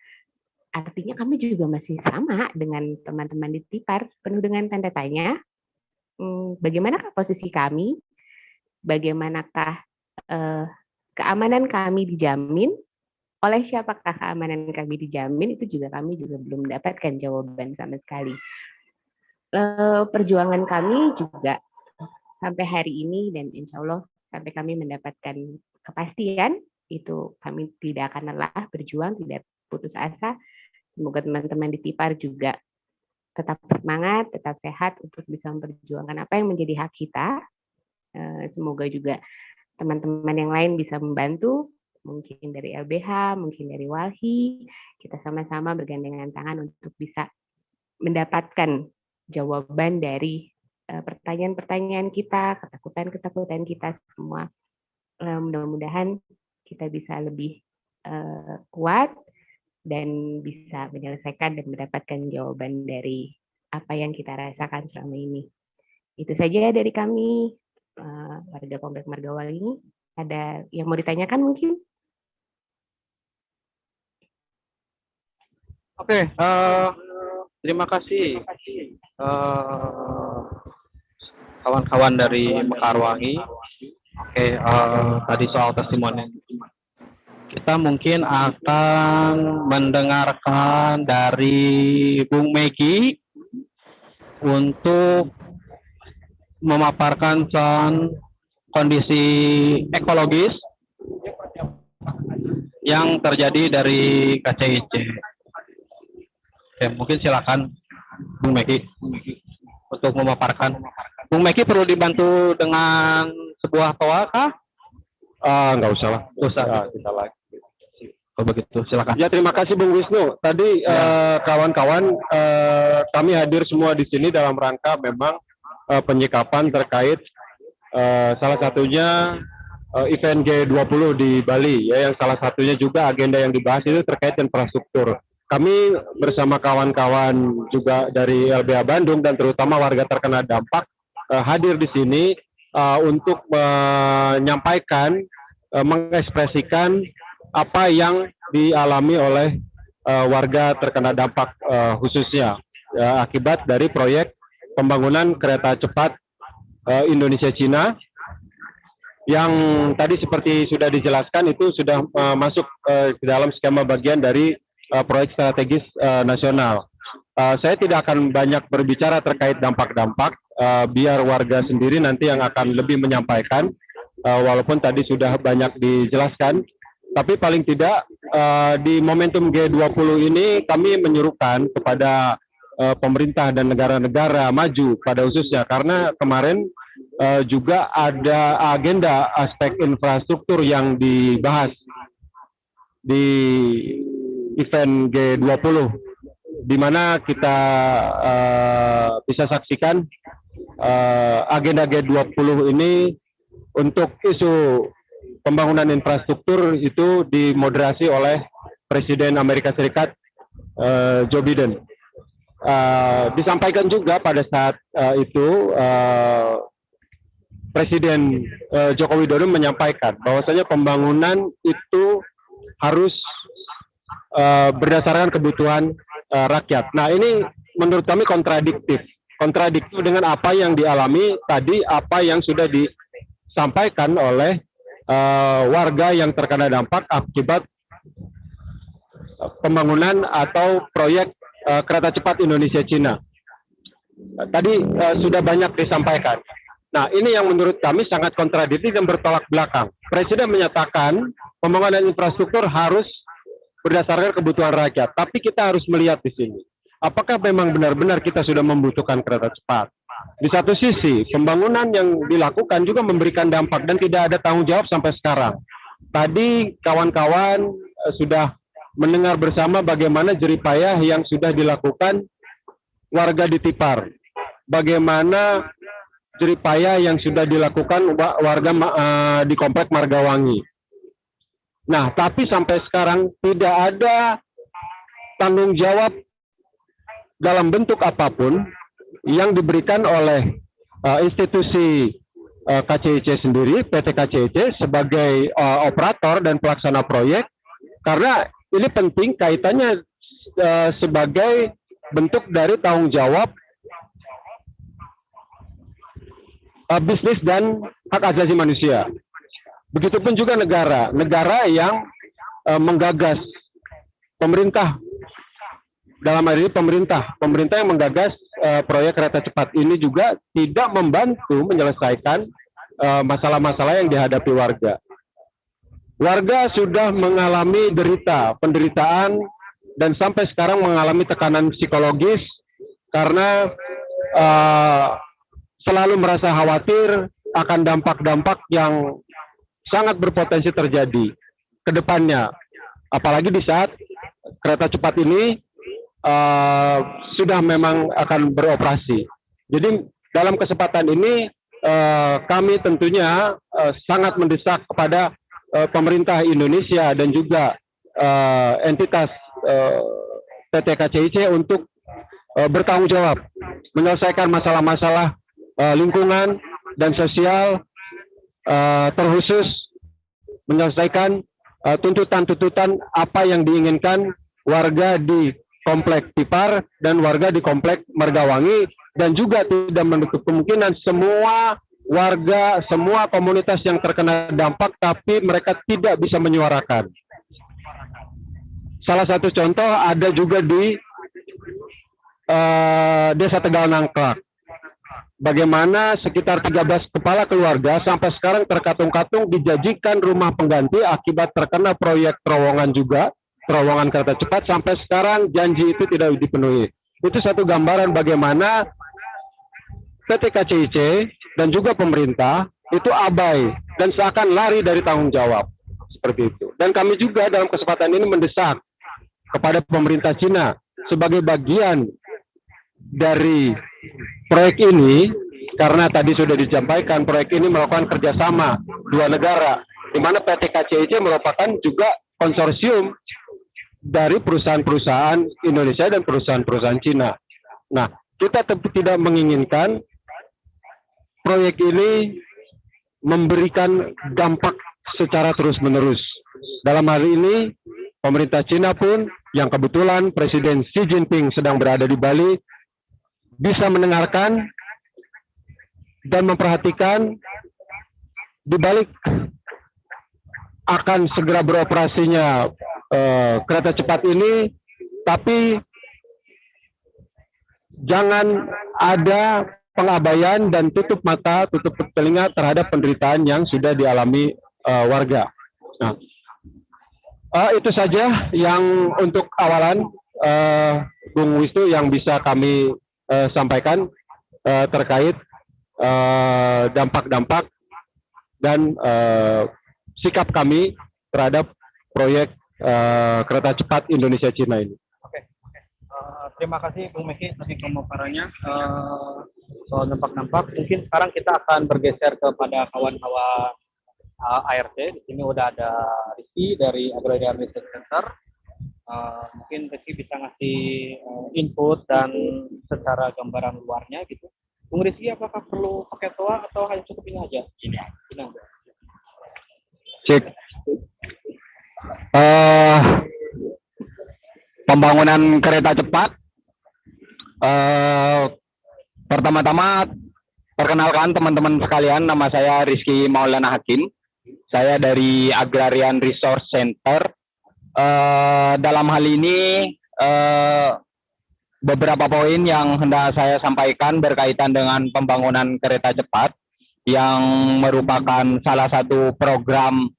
Artinya kami juga masih sama dengan teman-teman di Tipar, penuh dengan tanda tanya. Bagaimanakah posisi kami? Bagaimanakah keamanan kami dijamin? Oleh siapakah keamanan kami dijamin? Itu juga kami juga belum mendapatkan jawaban sama sekali. Perjuangan kami juga sampai hari ini dan insya Allah sampai kami mendapatkan kepastian, itu kami tidak akan lelah berjuang, tidak putus asa. Semoga teman-teman di Tipar juga tetap semangat, tetap sehat untuk bisa memperjuangkan apa yang menjadi hak kita. Semoga juga teman-teman yang lain bisa membantu, mungkin dari LBH, mungkin dari Walhi, kita sama-sama bergandengan tangan untuk bisa mendapatkan jawaban dari pertanyaan-pertanyaan kita, ketakutan-ketakutan kita semua. Mudah-mudahan kita bisa lebih kuat dan bisa menyelesaikan dan mendapatkan jawaban dari apa yang kita rasakan selama ini. Itu saja dari kami, warga Komplek Margawangi. Ada yang mau ditanyakan mungkin? Oke, terima kasih kawan-kawan dari Mekarwangi. Oke, tadi soal testimoni. Kita mungkin akan mendengarkan dari Bung Megi untuk memaparkan kondisi ekologis yang terjadi dari KCIC. Oke, mungkin silakan. Bung Meki untuk memaparkan. Bung Meki perlu dibantu dengan sebuah toa kah? Nggak usah lah. Nggak usah. Kita lagi. Kalau begitu silakan. Ya, terima kasih Bung Wisnu. Tadi kawan-kawan, kami hadir semua di sini dalam rangka memang penyikapan terkait salah satunya event G20 di Bali, ya, yang salah satunya juga agenda yang dibahas itu terkait infrastruktur. Kami bersama kawan-kawan juga dari LBH Bandung dan terutama warga terkena dampak hadir di sini untuk menyampaikan, mengekspresikan apa yang dialami oleh warga terkena dampak khususnya akibat dari proyek pembangunan kereta cepat Indonesia-Cina yang tadi seperti sudah dijelaskan itu sudah masuk ke dalam skema bagian dari proyek strategis nasional. Saya tidak akan banyak berbicara terkait dampak-dampak, biar warga sendiri nanti yang akan lebih menyampaikan, walaupun tadi sudah banyak dijelaskan. Tapi paling tidak di momentum G20 ini kami menyuruhkan kepada pemerintah dan negara-negara maju pada khususnya, karena kemarin juga ada agenda aspek infrastruktur yang dibahas di event G20, di mana kita bisa saksikan agenda G20 ini untuk isu pembangunan infrastruktur itu dimoderasi oleh Presiden Amerika Serikat Joe Biden. Disampaikan juga pada saat itu Presiden Joko Widodo menyampaikan bahwasanya pembangunan itu harus berdasarkan kebutuhan rakyat. Nah, ini menurut kami kontradiktif dengan apa yang dialami tadi, apa yang sudah disampaikan oleh warga yang terkena dampak akibat pembangunan atau proyek kereta cepat Indonesia-Cina. Tadi sudah banyak disampaikan. Nah, ini yang menurut kami sangat kontradiktif dan bertolak belakang. Presiden menyatakan pembangunan infrastruktur harus berdasarkan kebutuhan rakyat, tapi kita harus melihat di sini, apakah memang benar-benar kita sudah membutuhkan kereta cepat? Di satu sisi, pembangunan yang dilakukan juga memberikan dampak dan tidak ada tanggung jawab sampai sekarang. Tadi kawan-kawan sudah mendengar bersama bagaimana jeripayah yang sudah dilakukan warga di Tipar. Bagaimana jeripayah yang sudah dilakukan warga di Komplek Margawangi. Nah, tapi sampai sekarang tidak ada tanggung jawab dalam bentuk apapun yang diberikan oleh institusi KCIC sendiri, PT KCIC sebagai operator dan pelaksana proyek, karena ini penting kaitannya sebagai bentuk dari tanggung jawab bisnis dan hak asasi manusia. Begitupun juga negara yang menggagas, pemerintah, dalam hal ini pemerintah yang menggagas proyek kereta cepat ini juga tidak membantu menyelesaikan masalah-masalah yang dihadapi warga. Warga sudah mengalami penderitaan dan sampai sekarang mengalami tekanan psikologis karena selalu merasa khawatir akan dampak-dampak yang sangat berpotensi terjadi ke depannya. Apalagi di saat kereta cepat ini sudah memang akan beroperasi. Jadi dalam kesempatan ini kami tentunya sangat mendesak kepada pemerintah Indonesia dan juga entitas PT KCIC untuk bertanggung jawab menyelesaikan masalah-masalah lingkungan dan sosial, terkhusus menyelesaikan tuntutan-tuntutan apa yang diinginkan warga di Komplek Tipar dan warga di Komplek Margawangi, dan juga tidak menutup kemungkinan semua warga, semua komunitas yang terkena dampak tapi mereka tidak bisa menyuarakan. Salah satu contoh ada juga di Desa Tegal Nangklak. Bagaimana sekitar 13 kepala keluarga sampai sekarang terkatung-katung dijanjikan rumah pengganti akibat terkena proyek terowongan kereta cepat, sampai sekarang janji itu tidak dipenuhi. itu satu gambaran bagaimana PT KCIC dan juga pemerintah itu abai dan seakan lari dari tanggung jawab seperti itu. Dan kami juga dalam kesempatan ini mendesak kepada pemerintah Cina sebagai bagian dari proyek ini, karena tadi sudah disampaikan proyek ini melakukan kerjasama dua negara, di mana PT KCIC merupakan juga konsorsium dari perusahaan-perusahaan Indonesia dan perusahaan-perusahaan Cina. Nah, kita tidak menginginkan proyek ini memberikan dampak secara terus-menerus. Dalam hal ini, pemerintah Cina pun yang kebetulan Presiden Xi Jinping sedang berada di Bali bisa mendengarkan dan memperhatikan di balik akan segera beroperasinya kereta cepat ini, tapi jangan ada pengabaian dan tutup mata, tutup telinga terhadap penderitaan yang sudah dialami warga. Nah, itu saja yang untuk awalan Bung Wisnu yang bisa kami sampaikan terkait dampak-dampak dan sikap kami terhadap proyek kereta cepat Indonesia Cina ini. Oke. Terima kasih Bung Meki atas pemaparannya soal dampak-dampak. Mungkin sekarang kita akan bergeser kepada kawan-kawan ART. Di sini udah ada Rizky dari Agrarian Research Center. Mungkin Rizky bisa ngasih input dan secara gambaran luarnya gitu. Bung Rizky, apakah perlu pakai toa atau hanya cukup ini aja? Ini aja. Cek. Pembangunan kereta cepat. Pertama-tama perkenalkan teman-teman sekalian, nama saya Rizky Maulana Hakim. Saya dari Agrarian Resource Center. Dalam hal ini beberapa poin yang hendak saya sampaikan berkaitan dengan pembangunan kereta cepat yang merupakan salah satu program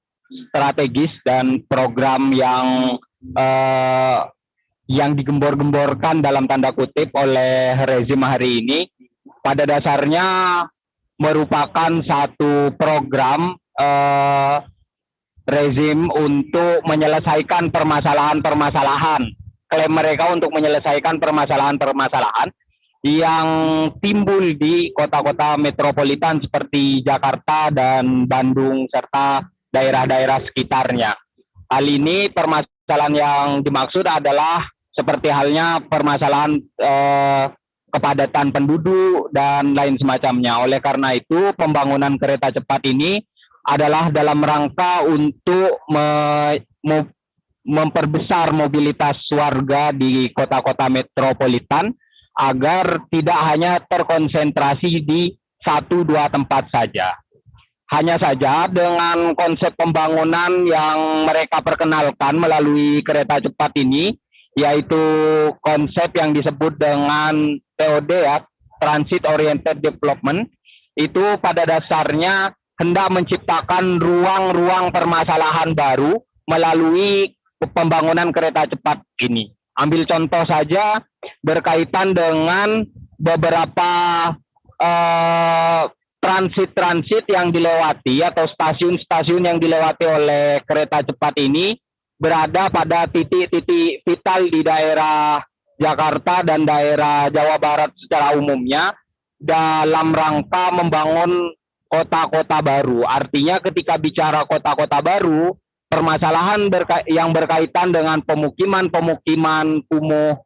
strategis dan program yang digembor-gemborkan dalam tanda kutip oleh rezim hari ini. Pada dasarnya merupakan satu program rezim untuk menyelesaikan permasalahan-permasalahan. Klaim mereka untuk menyelesaikan permasalahan-permasalahan yang timbul di kota-kota metropolitan seperti Jakarta dan Bandung serta daerah-daerah sekitarnya. Hal ini permasalahan yang dimaksud adalah seperti halnya permasalahan kepadatan penduduk dan lain semacamnya. Oleh karena itu, pembangunan kereta cepat ini adalah dalam rangka untuk memperbesar mobilitas warga di kota-kota metropolitan agar tidak hanya terkonsentrasi di 1-2 tempat saja. Hanya saja dengan konsep pembangunan yang mereka perkenalkan melalui kereta cepat ini, yaitu konsep yang disebut dengan TOD ya, Transit Oriented Development, itu pada dasarnya hendak menciptakan ruang-ruang permasalahan baru melalui pembangunan kereta cepat ini. Ambil contoh saja berkaitan dengan beberapa transit-transit yang dilewati atau stasiun-stasiun yang dilewati oleh kereta cepat ini berada pada titik-titik vital di daerah Jakarta dan daerah Jawa Barat secara umumnya dalam rangka membangun kota-kota baru. Artinya ketika bicara kota-kota baru, permasalahan yang berkaitan dengan pemukiman-pemukiman kumuh,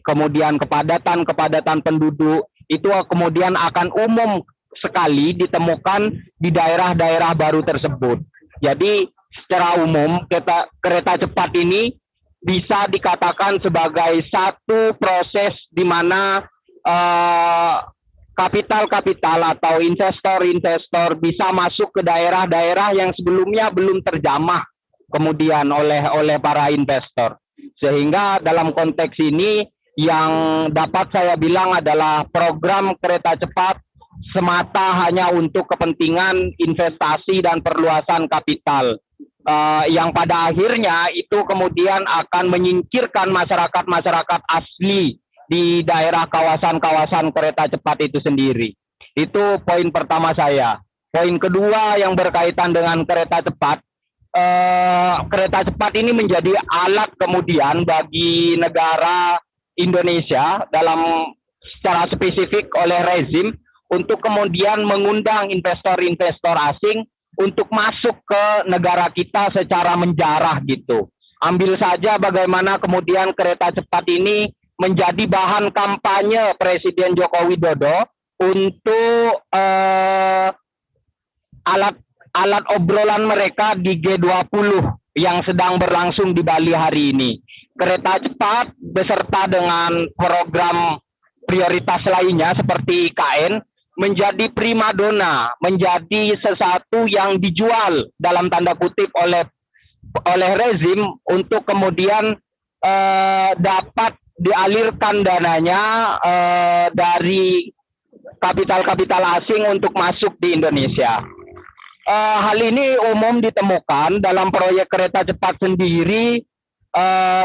kemudian kepadatan penduduk, itu kemudian akan umum sekali ditemukan di daerah-daerah baru tersebut. Jadi secara umum kereta cepat ini bisa dikatakan sebagai satu proses di mana kapital-kapital atau investor-investor bisa masuk ke daerah-daerah yang sebelumnya belum terjamah kemudian oleh para investor. Sehingga dalam konteks ini yang dapat saya bilang adalah program kereta cepat semata hanya untuk kepentingan investasi dan perluasan kapital, yang pada akhirnya itu kemudian akan menyingkirkan masyarakat-masyarakat asli di daerah kawasan-kawasan kereta cepat itu sendiri. Itu poin pertama saya. Poin kedua yang berkaitan dengan kereta cepat, kereta cepat ini menjadi alat kemudian bagi negara Indonesia dalam secara spesifik oleh rezim untuk kemudian mengundang investor-investor asing untuk masuk ke negara kita secara menjarah gitu. Ambil saja bagaimana kemudian kereta cepat ini menjadi bahan kampanye Presiden Joko Widodo untuk alat obrolan mereka di G20 yang sedang berlangsung di Bali hari ini. Kereta cepat beserta dengan program prioritas lainnya seperti IKN menjadi primadona, menjadi sesuatu yang dijual dalam tanda kutip oleh rezim untuk kemudian dapat dialirkan dananya dari kapital-kapital asing untuk masuk di Indonesia. Hal ini umum ditemukan dalam proyek kereta cepat sendiri.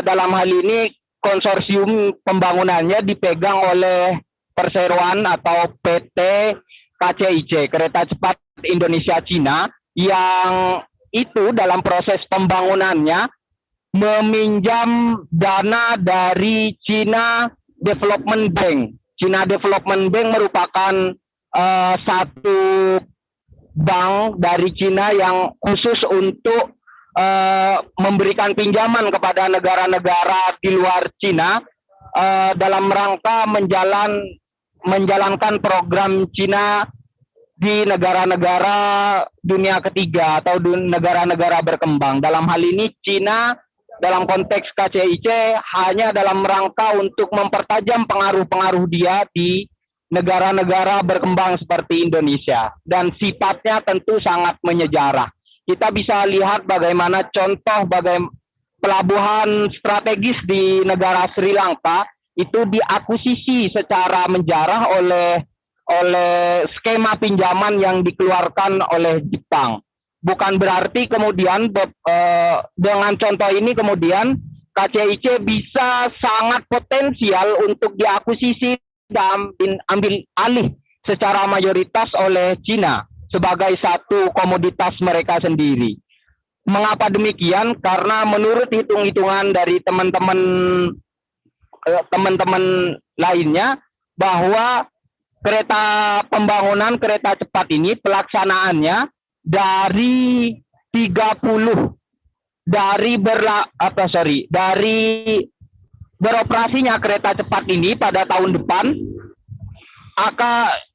Dalam hal ini konsorsium pembangunannya dipegang oleh perseroan atau PT KCIC, Kereta Cepat Indonesia Cina, yang itu dalam proses pembangunannya meminjam dana dari China Development Bank. China Development Bank merupakan satu bank dari China yang khusus untuk memberikan pinjaman kepada negara-negara di luar China dalam rangka menjalankan program China di negara-negara dunia ketiga atau negara-negara berkembang. Dalam hal ini China dalam konteks KCIC hanya dalam rangka untuk mempertajam pengaruh-pengaruh dia di negara-negara berkembang seperti Indonesia, dan sifatnya tentu sangat menyejarah. Kita bisa lihat bagaimana contoh pelabuhan strategis di negara Sri Lanka itu diakuisisi secara menjarah oleh skema pinjaman yang dikeluarkan oleh Jepang. Bukan berarti kemudian dengan contoh ini kemudian KCIC bisa sangat potensial untuk diakuisisi dan ambil alih secara mayoritas oleh Cina sebagai satu komoditas mereka sendiri. Mengapa demikian? Karena menurut hitung-hitungan dari teman-teman lainnya bahwa pembangunan kereta cepat ini pelaksanaannya dari beroperasinya kereta cepat ini pada tahun depan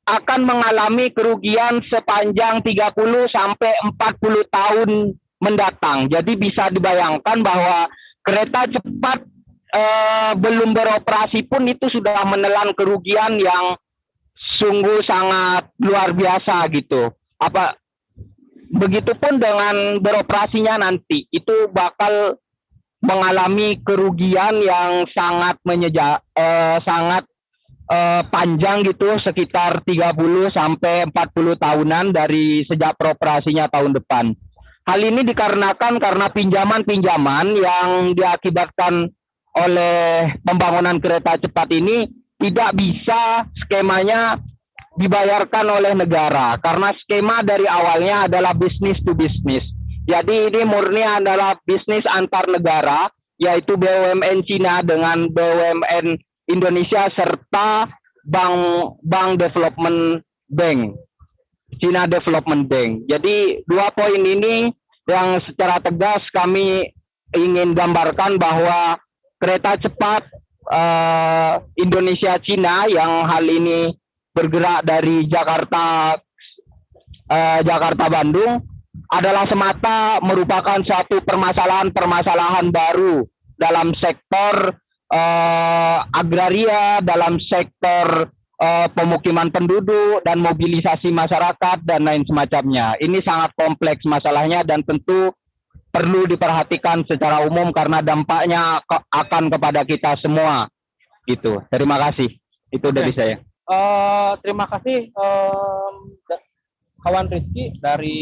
akan mengalami kerugian sepanjang 30 sampai 40 tahun mendatang. Jadi bisa dibayangkan bahwa kereta cepat belum beroperasi pun itu sudah menelan kerugian yang sungguh sangat luar biasa gitu. Begitupun dengan beroperasinya nanti, itu bakal mengalami kerugian yang sangat panjang gitu, sekitar 30 sampai 40 tahunan dari sejak beroperasinya tahun depan. Hal ini dikarenakan karena pinjaman-pinjaman yang diakibatkan oleh pembangunan kereta cepat ini tidak bisa skemanya dibayarkan oleh negara, karena skema dari awalnya adalah business to business. Jadi ini murni adalah bisnis antar negara, yaitu BUMN Cina dengan BUMN Indonesia serta Bank Development Bank, China Development Bank. Jadi dua poin ini yang secara tegas kami ingin gambarkan bahwa kereta cepat Indonesia Cina yang hal ini bergerak dari Jakarta Bandung adalah semata merupakan suatu permasalahan baru dalam sektor agraria, dalam sektor pemukiman penduduk dan mobilisasi masyarakat dan lain semacamnya. Ini sangat kompleks masalahnya dan tentu perlu diperhatikan secara umum karena dampaknya akan kepada kita semua. Gitu. Terima kasih. Itu dari saya. Terima kasih kawan Rizky dari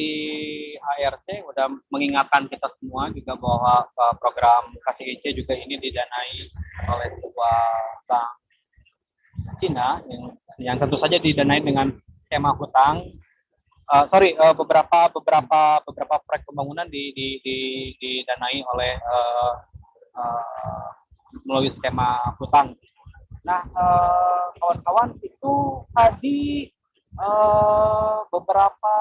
ARC udah mengingatkan kita semua juga bahwa program KCIC juga ini didanai oleh sebuah bank Cina yang tentu saja didanai dengan skema hutang. Beberapa proyek pembangunan didanai oleh melalui skema hutang. Nah, kawan-kawan, itu tadi beberapa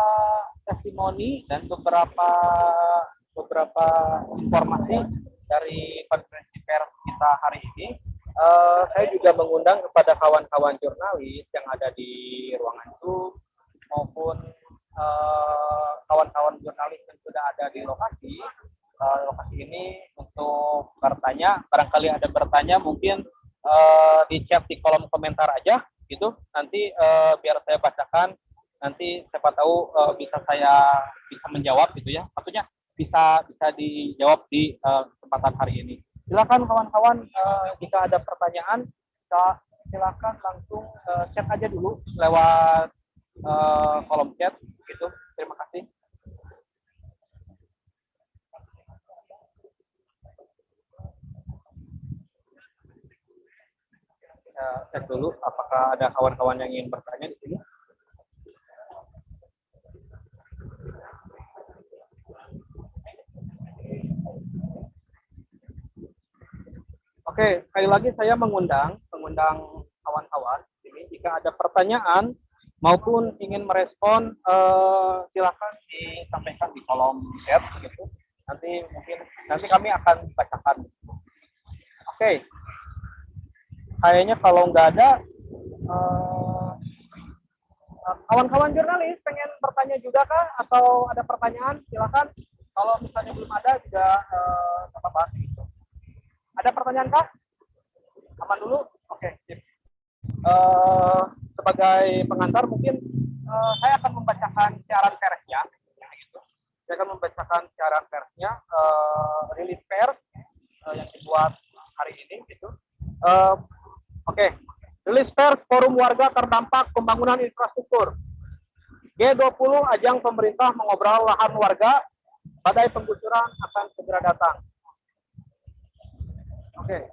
testimoni dan beberapa informasi dari konferensi pers kita hari ini. Saya juga mengundang kepada kawan-kawan jurnalis yang ada di ruangan itu maupun kawan-kawan jurnalis yang sudah ada di lokasi ini untuk bertanya. Barangkali ada bertanya mungkin di chat di kolom komentar aja gitu. Nanti biar saya bacakan. Nanti siapa tahu bisa menjawab gitu ya. Maksudnya bisa dijawab di kesempatan hari ini. Silakan kawan-kawan, jika ada pertanyaan silakan langsung chat aja dulu lewat kolom chat gitu. Terima kasih. Cek dulu apakah ada kawan-kawan yang ingin bertanya di sini. Oke, sekali lagi saya mengundang kawan-kawan ini jika ada pertanyaan maupun ingin merespon silakan disampaikan di kolom chat gitu. Nanti kami akan bacakan. Oke. Kayaknya kalau nggak ada kawan-kawan jurnalis pengen bertanya juga kah atau ada pertanyaan silakan. Kalau misalnya belum ada juga nggak apa-apa gitu. Ada pertanyaan kah? Aman dulu? Oke, sip. Sebagai pengantar mungkin saya akan membacakan siaran persnya, gitu. Saya akan membacakan siaran persnya, rilis pers yang dibuat hari ini, gitu. Oke, rilis pers Forum Warga Terdampak Pembangunan Infrastruktur. G20 ajang pemerintah mengobrol lahan warga, badai penggusuran akan segera datang. Oke.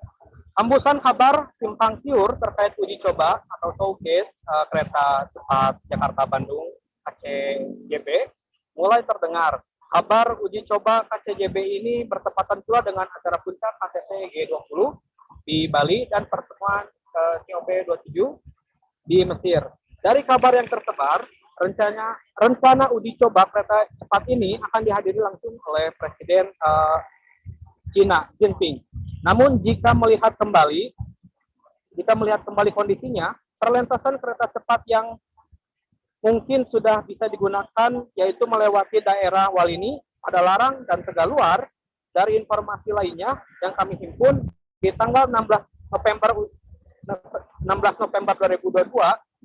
Hembusan kabar simpang siur terkait uji coba atau showcase kereta cepat Jakarta-Bandung KCJB mulai terdengar. Kabar uji coba KCJB ini bertepatan pula dengan acara puncak KTT G20 di Bali dan pertemuan COP27 di Mesir. Dari kabar yang tersebar, rencana uji coba kereta cepat ini akan dihadiri langsung oleh Presiden Cina Jinping. Namun jika melihat kembali kondisinya, perlintasan kereta cepat yang mungkin sudah bisa digunakan yaitu melewati daerah Walini, Padalarang, dan Tegaluar. Dari informasi lainnya yang kami himpun di tanggal 16 November 2022,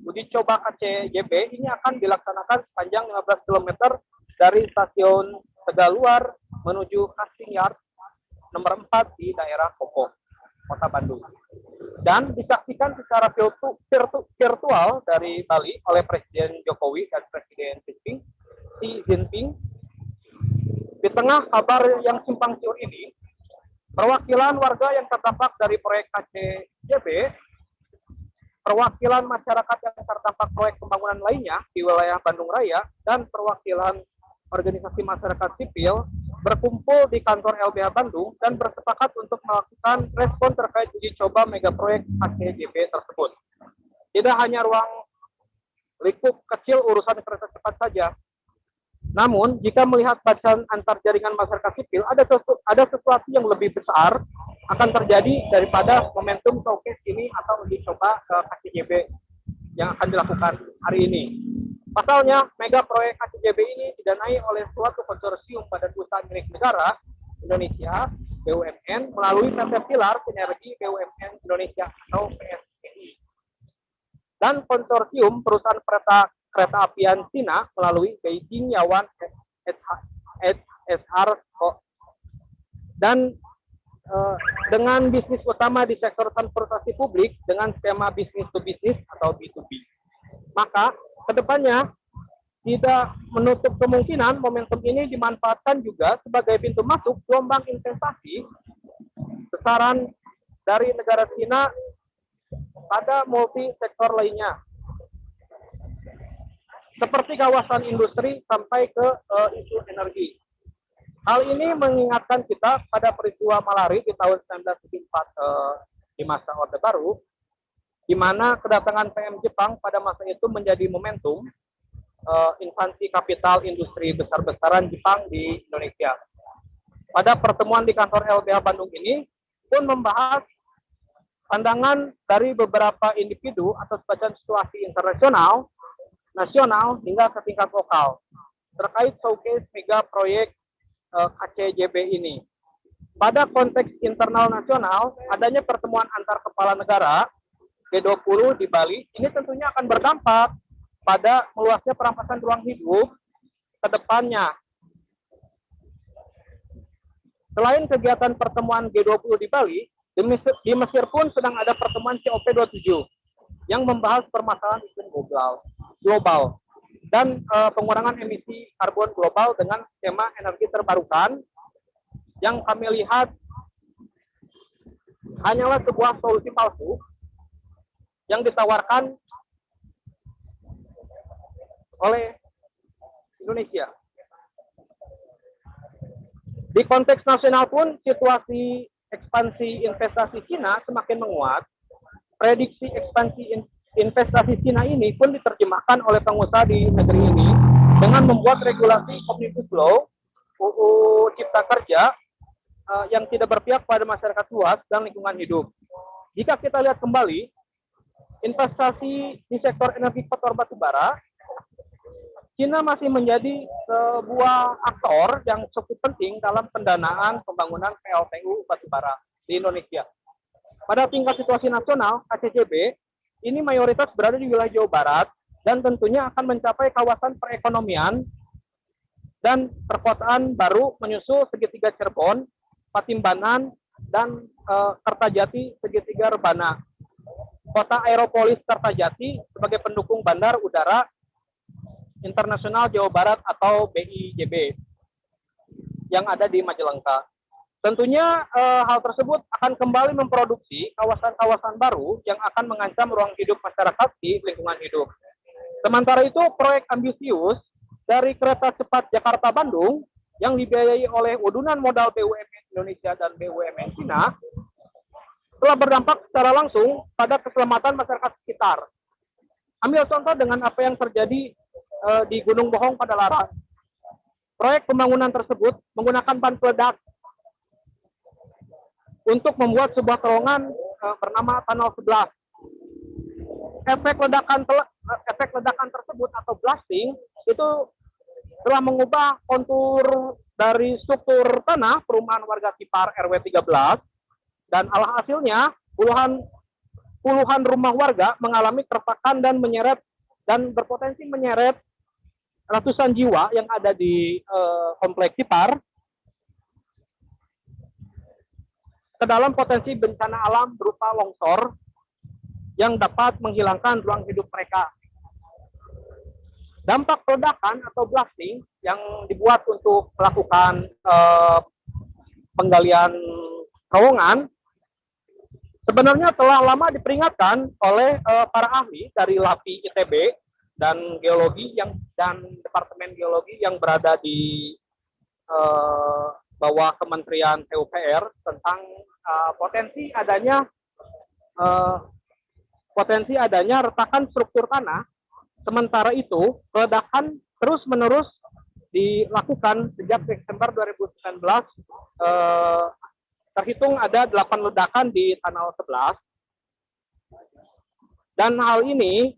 uji coba KCJB ini akan dilaksanakan sepanjang 15 km dari stasiun Tegaluar menuju Casting Yard nomor 4 di daerah Kopo, Kota Bandung. Dan disaksikan secara virtual dari Bali oleh Presiden Jokowi dan Presiden Xi Jinping. Di tengah kabar yang simpang siur ini, perwakilan warga yang terdampak dari proyek KCJB, perwakilan masyarakat yang terdampak proyek pembangunan lainnya di wilayah Bandung Raya, dan perwakilan organisasi masyarakat sipil berkumpul di kantor LBH Bandung dan bersepakat untuk melakukan respon terkait uji coba mega proyek KCJB tersebut. Tidak hanya ruang lingkup kecil urusan kereta cepat saja. Namun, jika melihat bacaan antar jaringan masyarakat sipil, ada sesuatu yang lebih besar akan terjadi daripada momentum showcase ini atau uji coba KCJB yang akan dilakukan hari ini. Pasalnya, mega proyek KCJB ini didanai oleh suatu konsorsium badan usaha milik negara Indonesia, BUMN, melalui PT Pilar Sinergi BUMN Indonesia atau PSBI. Dan konsorsium perusahaan kereta apian Cina melalui Beijing Yawan SR. Dan dengan bisnis utama di sektor transportasi publik dengan skema bisnis to bisnis atau B2B. Maka kedepannya tidak menutup kemungkinan momentum ini dimanfaatkan juga sebagai pintu masuk gelombang investasi besaran dari negara Cina pada multi sektor lainnya, seperti kawasan industri sampai ke isu energi. Hal ini mengingatkan kita pada peristiwa Malari di tahun 1974 di masa Orde Baru, di mana kedatangan PM Jepang pada masa itu menjadi momentum invasi kapital industri besar-besaran Jepang di Indonesia. Pada pertemuan di kantor LBH Bandung ini pun membahas pandangan dari beberapa individu atas bacaan situasi internasional, nasional, hingga ke tingkat lokal terkait showcase mega proyek KCJB ini. Pada konteks internal nasional, adanya pertemuan antar kepala negara G20 di Bali ini tentunya akan berdampak pada meluasnya perampasan ruang hidup ke depannya. Selain kegiatan pertemuan G20 di Bali, di Mesir pun sedang ada pertemuan COP27 yang membahas permasalahan iklim global dan pengurangan emisi karbon global dengan skema energi terbarukan yang kami lihat hanyalah sebuah solusi palsu yang ditawarkan oleh Indonesia. Di konteks nasional pun situasi ekspansi investasi Cina semakin menguat. Prediksi ekspansi investasi Cina ini pun diterjemahkan oleh pengusaha di negeri ini dengan membuat regulasi Omnibus Law, UU Cipta Kerja, yang tidak berpihak pada masyarakat luas dan lingkungan hidup. Jika kita lihat kembali, investasi di sektor energi kotor batubara, Cina masih menjadi sebuah aktor yang cukup penting dalam pendanaan pembangunan PLTU batubara di Indonesia. Pada tingkat situasi nasional, KCJB ini mayoritas berada di wilayah Jawa Barat dan tentunya akan mencapai kawasan perekonomian dan perkotaan baru menyusul segitiga Cirebon, Patimbanan, dan Kertajati segitiga Rebana. Kota Aeropolis Kertajati sebagai pendukung Bandar Udara Internasional Jawa Barat atau BIJB yang ada di Majalengka. Tentunya hal tersebut akan kembali memproduksi kawasan-kawasan baru yang akan mengancam ruang hidup masyarakat di lingkungan hidup. Sementara itu, proyek ambisius dari kereta cepat Jakarta-Bandung yang dibiayai oleh udunan modal BUMN Indonesia dan BUMN Cina telah berdampak secara langsung pada keselamatan masyarakat sekitar. Ambil contoh dengan apa yang terjadi di Gunung Bohong pada Laras. Proyek pembangunan tersebut menggunakan bahan peledak untuk membuat sebuah terowongan bernama Tunnel 11. Efek ledakan tersebut atau blasting itu telah mengubah kontur dari struktur tanah perumahan warga Tipar RW 13 dan alhasilnya puluhan rumah warga mengalami keretakan dan berpotensi menyeret ratusan jiwa yang ada di kompleks Tipar ke dalam potensi bencana alam berupa longsor yang dapat menghilangkan ruang hidup mereka. Dampak ledakan atau blasting yang dibuat untuk melakukan penggalian terowongan sebenarnya telah lama diperingatkan oleh para ahli dari LAPI ITB dan geologi dan Departemen Geologi yang berada di bawah Kementerian PUPR tentang potensi adanya retakan struktur tanah. Sementara itu, ledakan terus-menerus dilakukan sejak Desember 2019. Terhitung ada 8 ledakan di Tunnel 11. Dan hal ini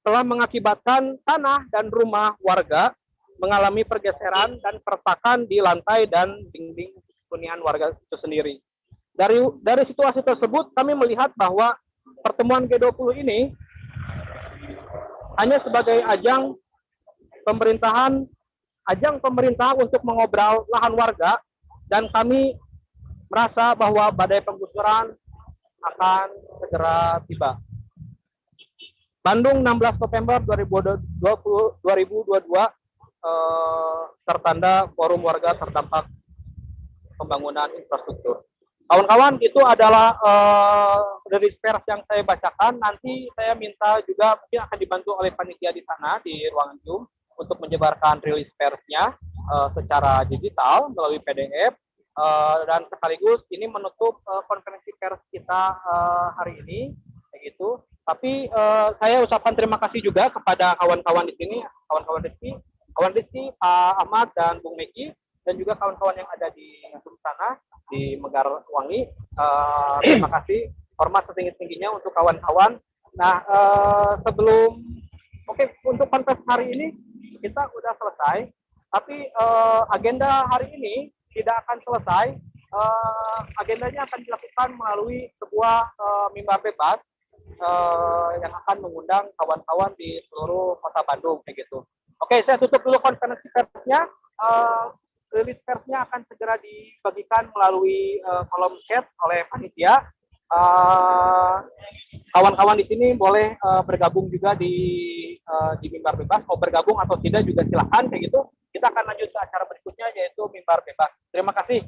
telah mengakibatkan tanah dan rumah warga mengalami pergeseran dan keretakan di lantai dan dinding hunian warga itu sendiri. Dari situasi tersebut, kami melihat bahwa pertemuan G20 ini hanya sebagai ajang pemerintah untuk mengobrol lahan warga, dan kami merasa bahwa badai penggusuran akan segera tiba. Bandung 16 November 2022 tertanda Forum Warga Terdampak Pembangunan Infrastruktur. Kawan-kawan, itu adalah rilis pers yang saya bacakan. Nanti saya minta juga mungkin akan dibantu oleh panitia di sana di ruangan Zoom untuk menyebarkan rilis persnya secara digital melalui PDF, dan sekaligus ini menutup konferensi pers kita hari ini, kayak gitu. Tapi saya ucapkan terima kasih juga kepada kawan-kawan di sini, kawan-kawan Rizky, Pak Ahmad dan Bung Meki, dan juga kawan-kawan yang ada di Zoom sana di Megarwangi. Terima kasih, hormat setinggi-tingginya untuk kawan-kawan. Nah, sebelum untuk konferensi hari ini kita udah selesai, tapi agenda hari ini tidak akan selesai. Agendanya akan dilakukan melalui sebuah mimbar bebas yang akan mengundang kawan-kawan di seluruh kota Bandung, kayak gitu. Oke, saya tutup dulu konferensi persnya. Rilis persnya akan segera dibagikan melalui kolom chat oleh panitia. Kawan-kawan di sini boleh bergabung juga di mimbar bebas. Mau bergabung atau tidak juga silahkan, kayak gitu. Kita akan lanjut ke acara berikutnya, yaitu mimbar bebas. Terima kasih.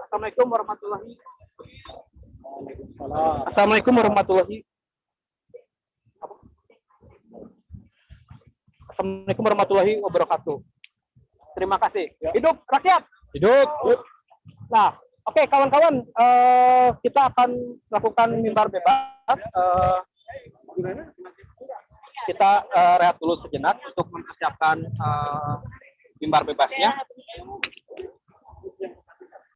Assalamualaikum warahmatullahi wabarakatuh. Assalamualaikum warahmatullahi wabarakatuh. Terima kasih. Hidup rakyat. Hidup. Nah, oke, kawan-kawan, kita akan lakukan mimbar bebas. Kita rehat dulu sejenak untuk mempersiapkan mimbar bebasnya.